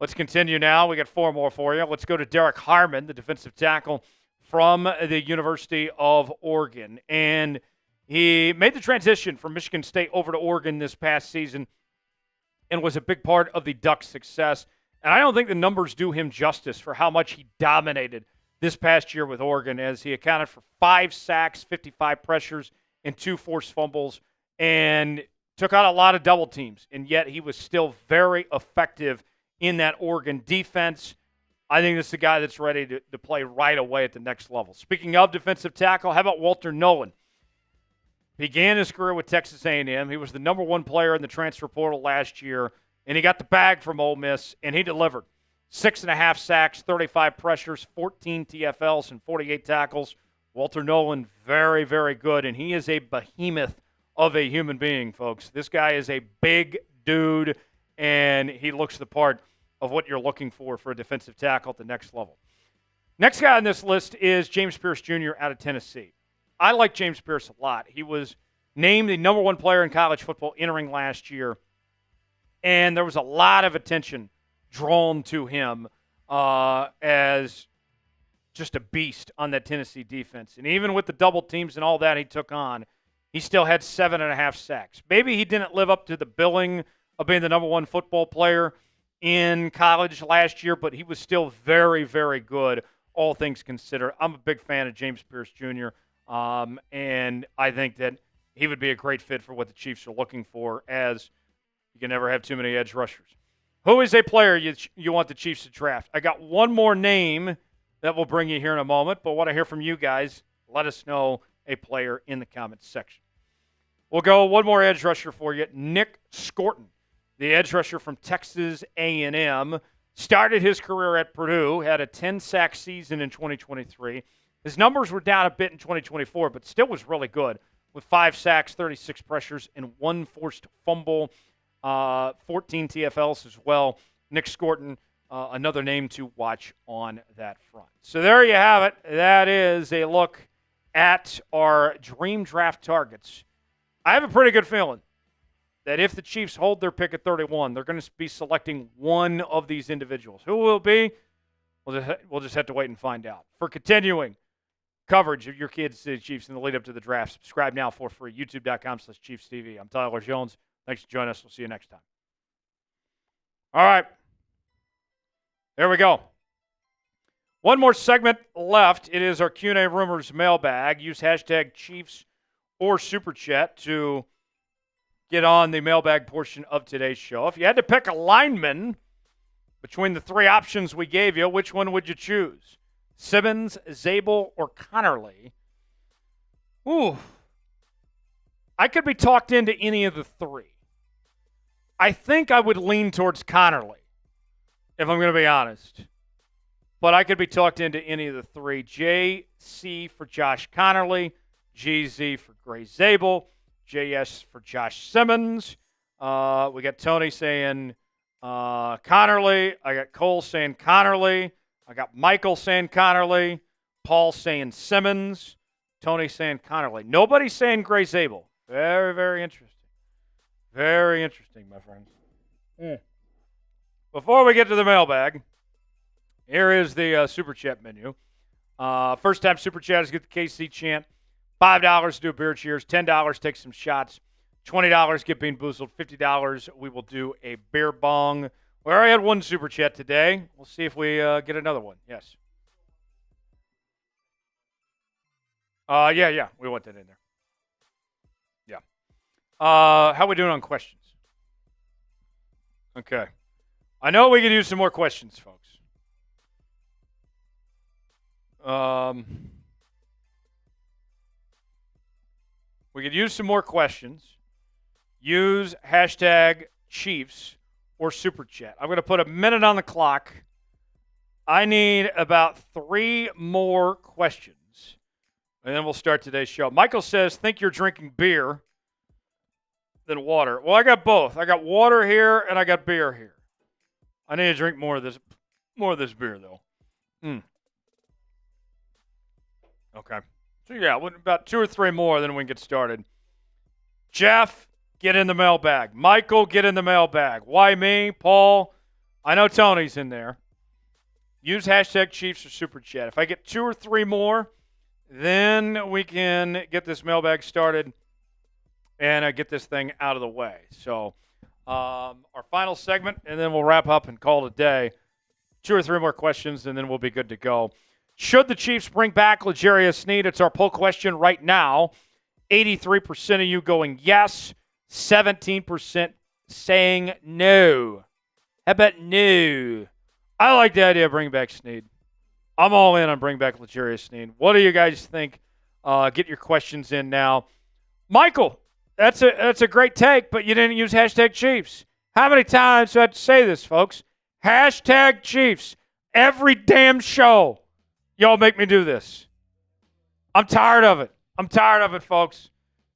Let's continue now. We got 4 more for you. Let's go to Derek Harmon, the defensive tackle from the University of Oregon. And he made the transition from Michigan State over to Oregon this past season and was a big part of the Ducks' success. And I don't think the numbers do him justice for how much he dominated this past year with Oregon, as he accounted for 5 sacks, 55 pressures, and 2 forced fumbles, and took out a lot of double teams. And yet he was still very effective in that Oregon defense. I think this is a guy that's ready to play right away at the next level. Speaking of defensive tackle, how about Walter Nolan? began his career with Texas A&M. He was the number one player in the transfer portal last year, and he got the bag from Ole Miss, and he delivered. 6.5 sacks, 35 pressures, 14 TFLs, and 48 tackles. Walter Nolan, very, very good, and he is a behemoth of a human being, folks. This guy is a big dude, and he looks the part of what you're looking for a defensive tackle at the next level. Next guy on this list is James Pierce Jr. out of Tennessee. I like James Pierce a lot. He was named the number one player in college football entering last year, and there was a lot of attention drawn to him as just a beast on that Tennessee defense. And even with the double teams and all that he took on, he still had 7.5 sacks. Maybe he didn't live up to the billing of being the number one football player in college last year, but he was still very, very good, all things considered. I'm a big fan of James Pierce Jr., and I think that he would be a great fit for what the Chiefs are looking for, as you can never have too many edge rushers. Who is a player you want the Chiefs to draft? I got one more name that we'll bring you here in a moment, but want to hear from you guys. Let us know a player in the comments section. We'll go one more edge rusher for you, Nick Scorton, the edge rusher from Texas A&M. Started his career at Purdue, had a 10-sack season in 2023. His numbers were down a bit in 2024, but still was really good with 5 sacks, 36 pressures, and 1 forced fumble, 14 TFLs as well. Nick Scorton, another name to watch on that front. So there you have it. That is a look at our dream draft targets. I have a pretty good feeling that if the Chiefs hold their pick at 31, they're going to be selecting one of these individuals. Who will it be? We'll just have to wait and find out. For continuing coverage of your Kansas City Chiefs in the lead up to the draft, subscribe now for free. YouTube.com/ChiefsTV. I'm Tyler Jones. Thanks for joining us. We'll see you next time. All right. There we go. One more segment left. It is our Q&A Rumors mailbag. Use hashtag Chiefs or Super Chat to get on the mailbag portion of today's show. If you had to pick a lineman between the 3 options we gave you, which one would you choose? Simmons, Zabel, or Connerly? Ooh. I could be talked into any of the 3. I think I would lean towards Connerly, if I'm going to be honest. But I could be talked into any of the 3. JC for Josh Connerly, GZ for Gray Zabel, JS for Josh Simmons. We got Tony saying Connerly. I got Cole saying Connerly. I got Michael saying Connerly. Paul saying Simmons. Tony saying Connerly. Nobody's saying Gray Zabel. Very, very interesting. Very interesting, my friends. Before we get to the mailbag, here is the Super Chat menu. First time Super Chatters get the KC chant. $5 to do a beer cheers. $10 take some shots. $20 get bean boozled. $50 we will do a beer bong. We already had one Super Chat today. We'll see if we get another one. Yes. Yeah. We want that in there. Yeah. How we doing on questions? Okay. I know we could use some more questions, folks. We could use some more questions. Use hashtag Chiefs or Super Chat. I'm going to put a minute on the clock. I need about 3 more questions, and then we'll start today's show. Michael says, think you're drinking beer than water. Well, I got both. I got water here, and I got beer here. I need to drink more of this beer, though. Okay. So, yeah, about 2 or 3 more, then we can get started. Jeff, get in the mailbag. Michael, get in the mailbag. Why me? Paul, I know Tony's in there. Use hashtag Chiefs or Super Chat. If I get 2 or 3 more, then we can get this mailbag started and get this thing out of the way. So, our final segment, and then we'll wrap up and call it a day. 2 or 3 more questions, and then we'll be good to go. Should the Chiefs bring back L'Jarius Sneed? It's our poll question right now. 83% of you going yes, 17% saying no. How about no? I like the idea of bringing back Sneed. I'm all in on bringing back L'Jarius Sneed. What do you guys think? Get your questions in now. Michael, that's a great take, but you didn't use hashtag Chiefs. How many times do I have to say this, folks? Hashtag Chiefs. Every damn show, y'all make me do this. I'm tired of it. Folks.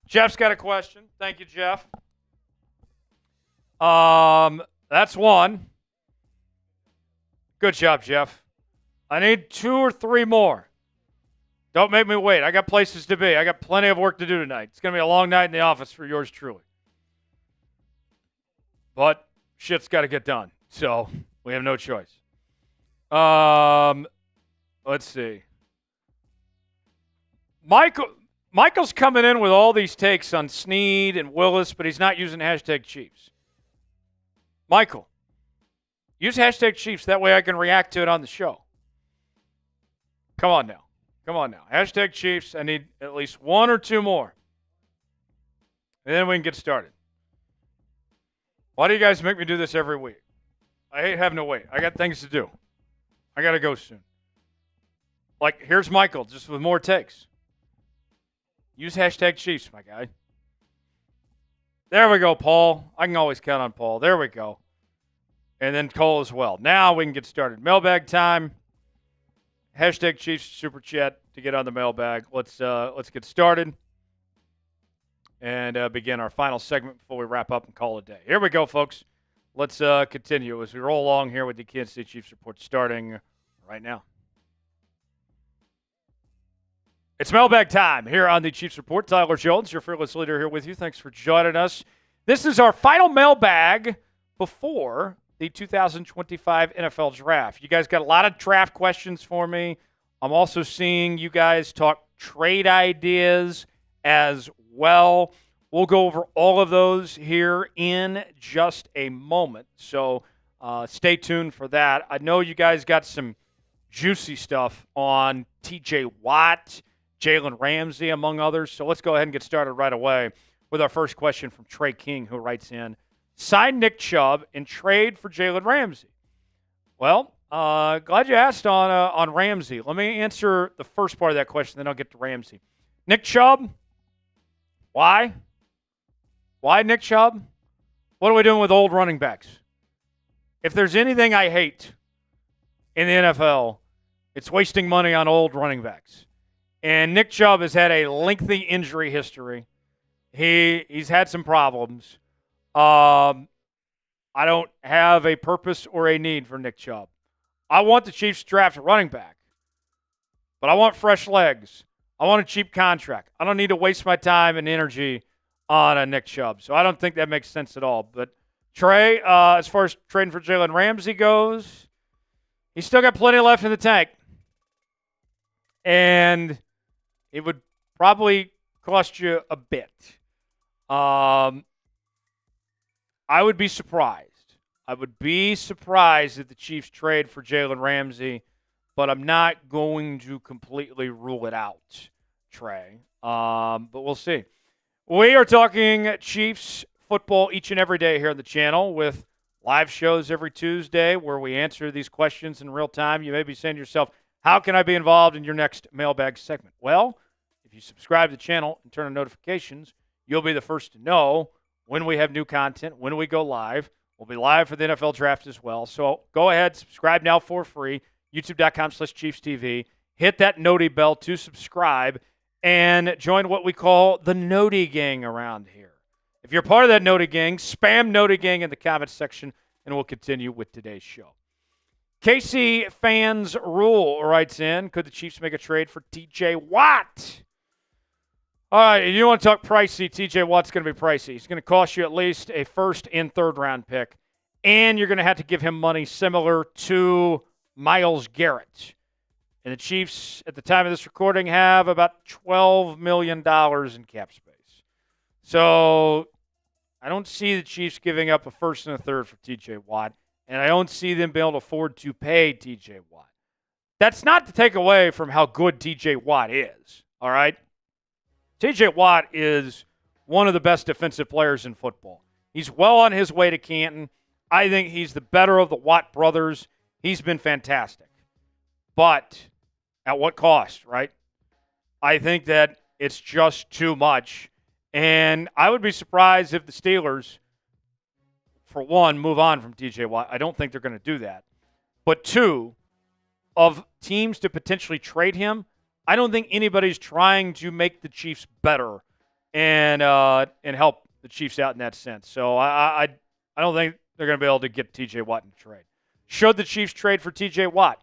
Jeff's got a question. Thank you, Jeff. That's one. Good job, Jeff. I need 2 or 3 more. Don't make me wait. I got places to be. I got plenty of work to do tonight. It's going to be a long night in the office for yours truly. But shit's got to get done. So we have no choice. Let's see. Michael's coming in with all these takes on Sneed and Willis, but he's not using hashtag Chiefs. Michael, use hashtag Chiefs. That way I can react to it on the show. Come on now. Hashtag Chiefs. I need at least 1 or 2 more. And then we can get started. Why do you guys make me do this every week? I hate having to wait. I got things to do. I got to go soon. Like, here's Michael, just with more takes. Use hashtag Chiefs, my guy. There we go, Paul. I can always count on Paul. There we go. And then Cole as well. Now we can get started. Mailbag time. Hashtag Chiefs Super Chat to get on the mailbag. Let's get started and begin our final segment before we wrap up and call it a day. Here we go, folks. Let's continue as we roll along here with the Kansas City Chiefs report starting right now. It's mailbag time here on the Chiefs Report. Tyler Jones, your fearless leader, here with you. Thanks for joining us. This is our final mailbag before the 2025 NFL Draft. You guys got a lot of draft questions for me. I'm also seeing you guys talk trade ideas as well. We'll go over all of those here in just a moment. So stay tuned for that. I know you guys got some juicy stuff on TJ Watt, Jalen Ramsey, among others. So let's go ahead and get started right away with our first question from Trey King, who writes in, sign Nick Chubb and trade for Jalen Ramsey. Well, glad you asked on Ramsey. Let me answer the first part of that question, then I'll get to Ramsey. Nick Chubb, why? Why Nick Chubb? What are we doing with old running backs? If there's anything I hate in the NFL, it's wasting money on old running backs. And Nick Chubb has had a lengthy injury history. He's had some problems. I don't have a purpose or a need for Nick Chubb. I want the Chiefs to draft a running back, but I want fresh legs. I want a cheap contract. I don't need to waste my time and energy on a Nick Chubb. So I don't think that makes sense at all. But Trey, as far as trading for Jalen Ramsey goes, he's still got plenty left in the tank. And it would probably cost you a bit. I would be surprised. I would be surprised if the Chiefs trade for Jalen Ramsey, but I'm not going to completely rule it out, Trey. But we'll see. We are talking Chiefs football each and every day here on the channel with live shows every Tuesday where we answer these questions in real time. You may be saying to yourself, how can I be involved in your next mailbag segment? Well, if you subscribe to the channel and turn on notifications, you'll be the first to know when we have new content, when we go live. We'll be live for the NFL Draft as well. So go ahead, subscribe now for free, youtube.com/ChiefsTV. Hit that noti bell to subscribe and join what we call the Noti Gang around here. If you're part of that Noti Gang, spam Noti Gang in the comments section, and we'll continue with today's show. Casey Fans Rule writes in, could the Chiefs make a trade for TJ Watt? All right, if you want to talk pricey, TJ Watt's going to be pricey. He's going to cost you at least a first and third round pick, and you're going to have to give him money similar to Myles Garrett. And the Chiefs, at the time of this recording, have about $12 million in cap space. So I don't see the Chiefs giving up a first and a third for TJ Watt, and I don't see them being able to afford to pay TJ Watt. That's not to take away from how good TJ Watt is, all right? TJ Watt is one of the best defensive players in football. He's well on his way to Canton. I think he's the better of the Watt brothers. He's been fantastic. But at what cost, right? I think that it's just too much. And I would be surprised if the Steelers, for one, move on from TJ Watt. I don't think they're going to do that. But two, of teams to potentially trade him, I don't think anybody's trying to make the Chiefs better and help the Chiefs out in that sense. So I don't think they're going to be able to get TJ Watt in trade. Should the Chiefs trade for TJ Watt?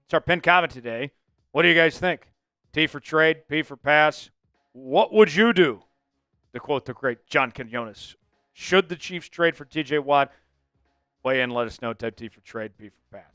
It's our pin comment today. What do you guys think? T for trade, P for pass. What would you do? To quote the great John Quinones. Should the Chiefs trade for TJ Watt? Weigh in, let us know. Type T for trade, P for pass.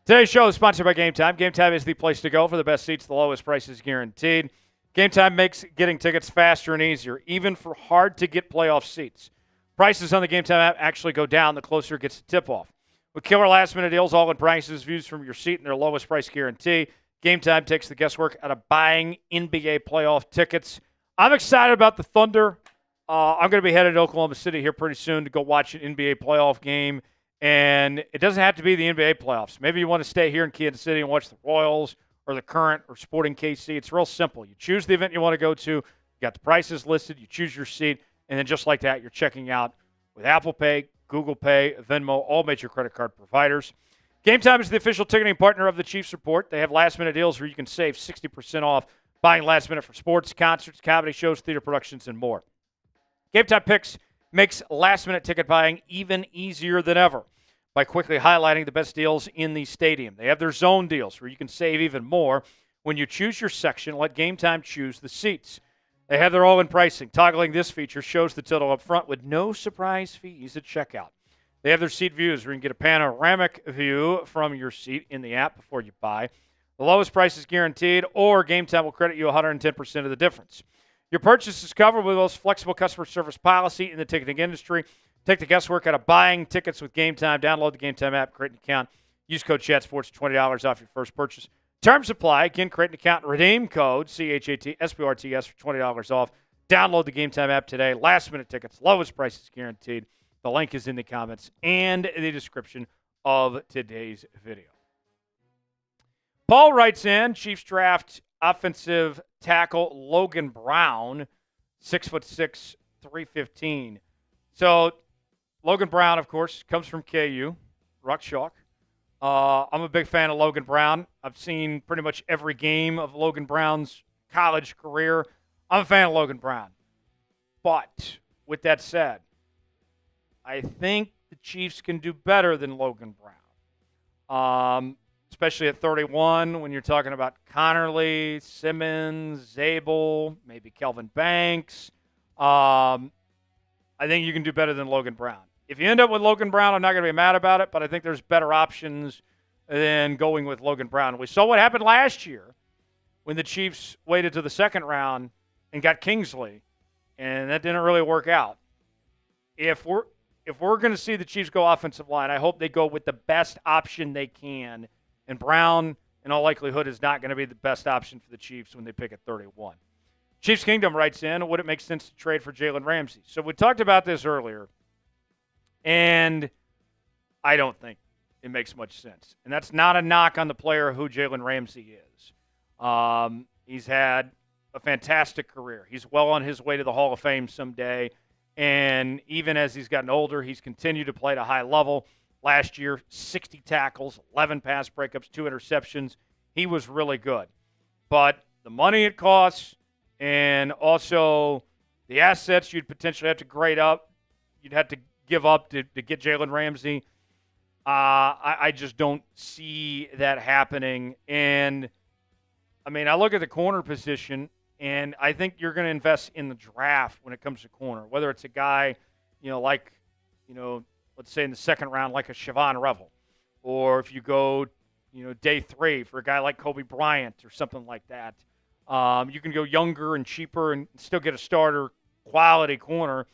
Today's show is sponsored by Game Time. Game Time is the place to go for the best seats, the lowest prices guaranteed. Game Time makes getting tickets faster and easier, even for hard-to-get playoff seats. Prices on the Game Time app actually go down the closer it gets to tip-off. With killer last-minute deals, all-in prices, views from your seat, and their lowest price guarantee, Game Time takes the guesswork out of buying NBA playoff tickets. I'm excited about the Thunder. I'm going to be headed to Oklahoma City here pretty soon to go watch an NBA playoff game. And it doesn't have to be the NBA playoffs. Maybe you want to stay here in Kansas City and watch the Royals or the Current or Sporting KC. It's real simple. You choose the event you want to go to. You got the prices listed. You choose your seat. And then just like that, you're checking out with Apple Pay, Google Pay, Venmo, all major credit card providers. Game Time is the official ticketing partner of the Chiefs Report. They have last-minute deals where you can save 60% off buying last minute for sports, concerts, comedy shows, theater productions, and more. Game Time Picks makes last-minute ticket buying even easier than ever by quickly highlighting the best deals in the stadium. They have their zone deals where you can save even more. When you choose your section, let Game Time choose the seats. They have their all-in pricing. Toggling this feature shows the total up front with no surprise fees at checkout. They have their seat views where you can get a panoramic view from your seat in the app before you buy. The lowest price is guaranteed, or Game Time will credit you 110% of the difference. Your purchase is covered with the most flexible customer service policy in the ticketing industry. Take the guesswork out of buying tickets with Game Time. Download the Game Time app, create an account. Use code ChatSports for $20 off your first purchase. Terms apply. Again, create an account and redeem code CHATSPORTS for $20 off. Download the Game Time app today. Last-minute tickets, lowest prices guaranteed. The link is in the comments and the description of today's video. Paul writes in, Chiefs draft offensive tackle Logan Brown, 6'6", 315. So Logan Brown, of course, comes from KU, Rock Chalk. I'm a big fan of Logan Brown. I've seen pretty much every game of Logan Brown's college career. I'm a fan of Logan Brown. But with that said, I think the Chiefs can do better than Logan Brown, especially at 31 when you're talking about Connerly, Simmons, Zabel, maybe Kelvin Banks. I think you can do better than Logan Brown. If you end up with Logan Brown, I'm not going to be mad about it, but I think there's better options than going with Logan Brown. We saw what happened last year when the Chiefs waited to the second round and got Kingsley, and that didn't really work out. If we're going to see the Chiefs go offensive line, I hope they go with the best option they can, and Brown, in all likelihood, is not going to be the best option for the Chiefs when they pick at 31. Chiefs Kingdom writes in, would it make sense to trade for Jalen Ramsey? So we talked about this earlier, and I don't think it makes much sense. And that's not a knock on the player who Jalen Ramsey is. He's had a fantastic career. He's well on his way to the Hall of Fame someday. And even as he's gotten older, he's continued to play at a high level. Last year, 60 tackles, 11 pass breakups, 2 interceptions. He was really good. But the money it costs and also the assets you'd potentially have to grade up, you'd have to give up to get Jalen Ramsey. I just don't see that happening. And, I mean, I look at the corner position, and I think you're going to invest in the draft when it comes to corner, whether it's a guy, like, let's say in the second round, like a Siobhan Revel, or if you go, day 3 for a guy like Kobe Bryant or something like that. You can go younger and cheaper and still get a starter quality corner.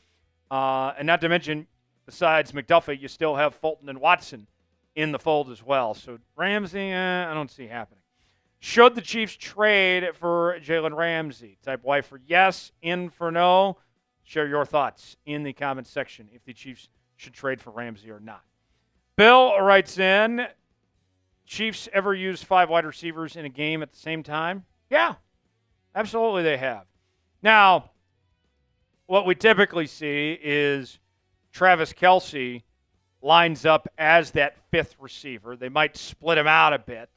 And not to mention, besides McDuffie, you still have Fulton and Watson in the fold as well. So Ramsey, I don't see happening. Should the Chiefs trade for Jalen Ramsey? Type Y for yes, in for no. Share your thoughts in the comments section if the Chiefs should trade for Ramsey or not. Bill writes in, Chiefs ever use 5 wide receivers in a game at the same time? Yeah, absolutely they have. Now, what we typically see is Travis Kelce lines up as that fifth receiver. They might split him out a bit.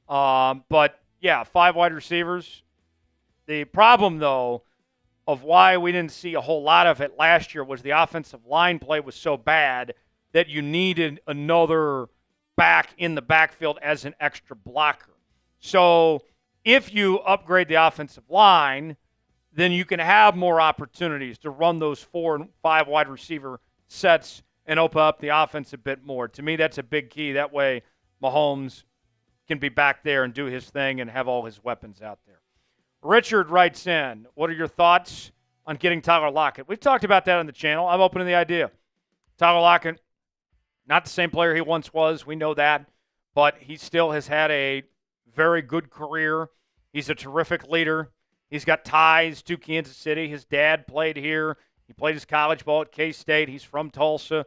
But, yeah, 5 wide receivers. The problem, though, of why we didn't see a whole lot of it last year was the offensive line play was so bad that you needed another back in the backfield as an extra blocker. So if you upgrade the offensive line, then you can have more opportunities to run those 4 and 5 wide receiver sets and open up the offense a bit more. To me, that's a big key. That way Mahomes can be back there and do his thing and have all his weapons out there. Richard writes in, what are your thoughts on getting Tyler Lockett? We've talked about that on the channel. I'm open to the idea. Tyler Lockett, not the same player he once was. We know that. But he still has had a very good career. He's a terrific leader. He's got ties to Kansas City. His dad played here. He played his college ball at K-State. He's from Tulsa.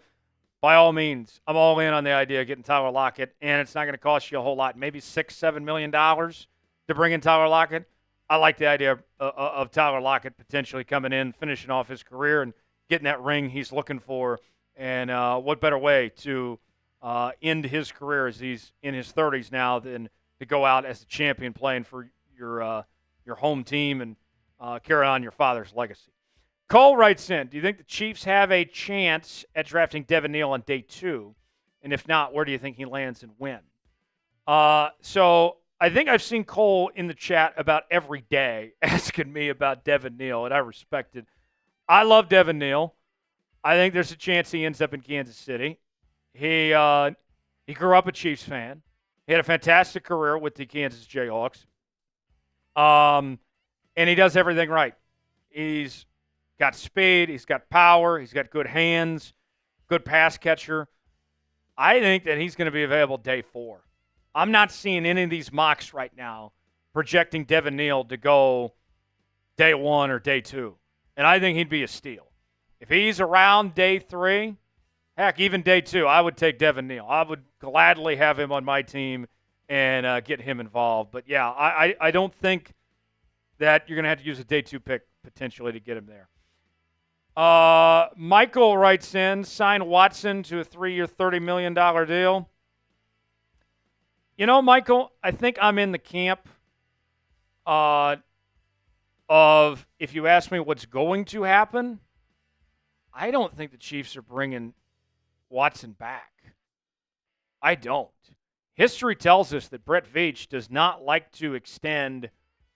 By all means, I'm all in on the idea of getting Tyler Lockett, and it's not going to cost you a whole lot, maybe $6-7 million to bring in Tyler Lockett. I like the idea of Tyler Lockett potentially coming in, finishing off his career, and getting that ring he's looking for. And what better way to end his career as he's in his 30s now than to go out as a champion playing for your home team and carry on your father's legacy. Cole writes in, do you think the Chiefs have a chance at drafting Devin Neal on day 2? And if not, where do you think he lands and when? So I think I've seen Cole in the chat about every day asking me about Devin Neal, and I respect it. I love Devin Neal. I think there's a chance he ends up in Kansas City. He grew up a Chiefs fan. He had a fantastic career with the Kansas Jayhawks. And he does everything right. He's got speed. He's got power. He's got good hands, good pass catcher. I think that he's going to be available day 4. I'm not seeing any of these mocks right now projecting Devin Neal to go day 1 or day 2. And I think he'd be a steal. If he's around day 3, heck, even day 2, I would take Devin Neal. I would gladly have him on my team and get him involved. But, yeah, I don't think that you're going to have to use a day 2 pick potentially to get him there. Michael writes in, sign Watson to a 3-year, $30 million deal. You know, Michael, I think I'm in the camp of if you ask me what's going to happen, I don't think the Chiefs are bringing Watson back. I don't. History tells us that Brett Veach does not like to extend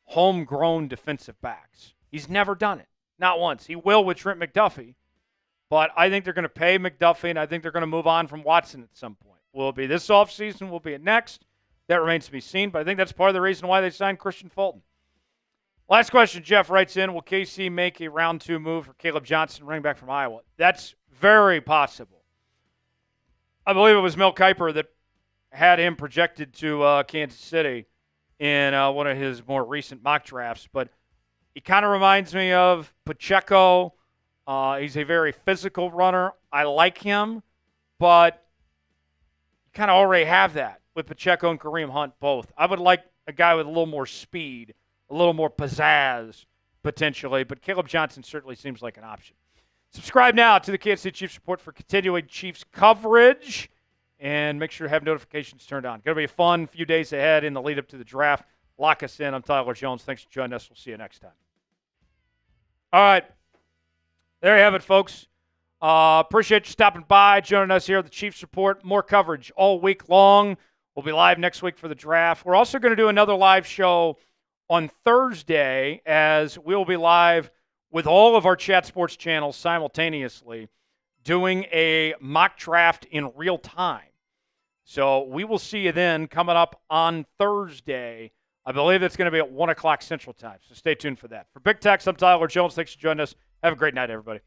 homegrown defensive backs. He's never done it. Not once. He will with Trent McDuffie, but I think they're going to pay McDuffie, and I think they're going to move on from Watson at some point. Will it be this offseason? Will it be it next? That remains to be seen, but I think that's part of the reason why they signed Christian Fulton. Last question, Jeff writes in, will KC make a round 2 move for Caleb Johnson, running back from Iowa? That's very possible. I believe it was Mel Kiper that had him projected to Kansas City in one of his more recent mock drafts, but he kind of reminds me of Pacheco. He's a very physical runner. I like him, but you kind of already have that with Pacheco and Kareem Hunt both. I would like a guy with a little more speed, a little more pizzazz potentially, but Caleb Johnson certainly seems like an option. Subscribe now to the Kansas City Chiefs Report for continuing Chiefs coverage, and make sure to have notifications turned on. Going to be a fun few days ahead in the lead up to the draft. Lock us in. I'm Tyler Jones. Thanks for joining us. We'll see you next time. All right. There you have it, folks. Appreciate you stopping by, joining us here at the Chiefs Report. More coverage all week long. We'll be live next week for the draft. We're also going to do another live show on Thursday, as we'll be live with all of our Chat Sports channels simultaneously doing a mock draft in real time. So we will see you then coming up on Thursday. I believe it's going to be at 1 o'clock Central Time, so stay tuned for that. For Big Tex, I'm Tyler Jones. Thanks for joining us. Have a great night, everybody.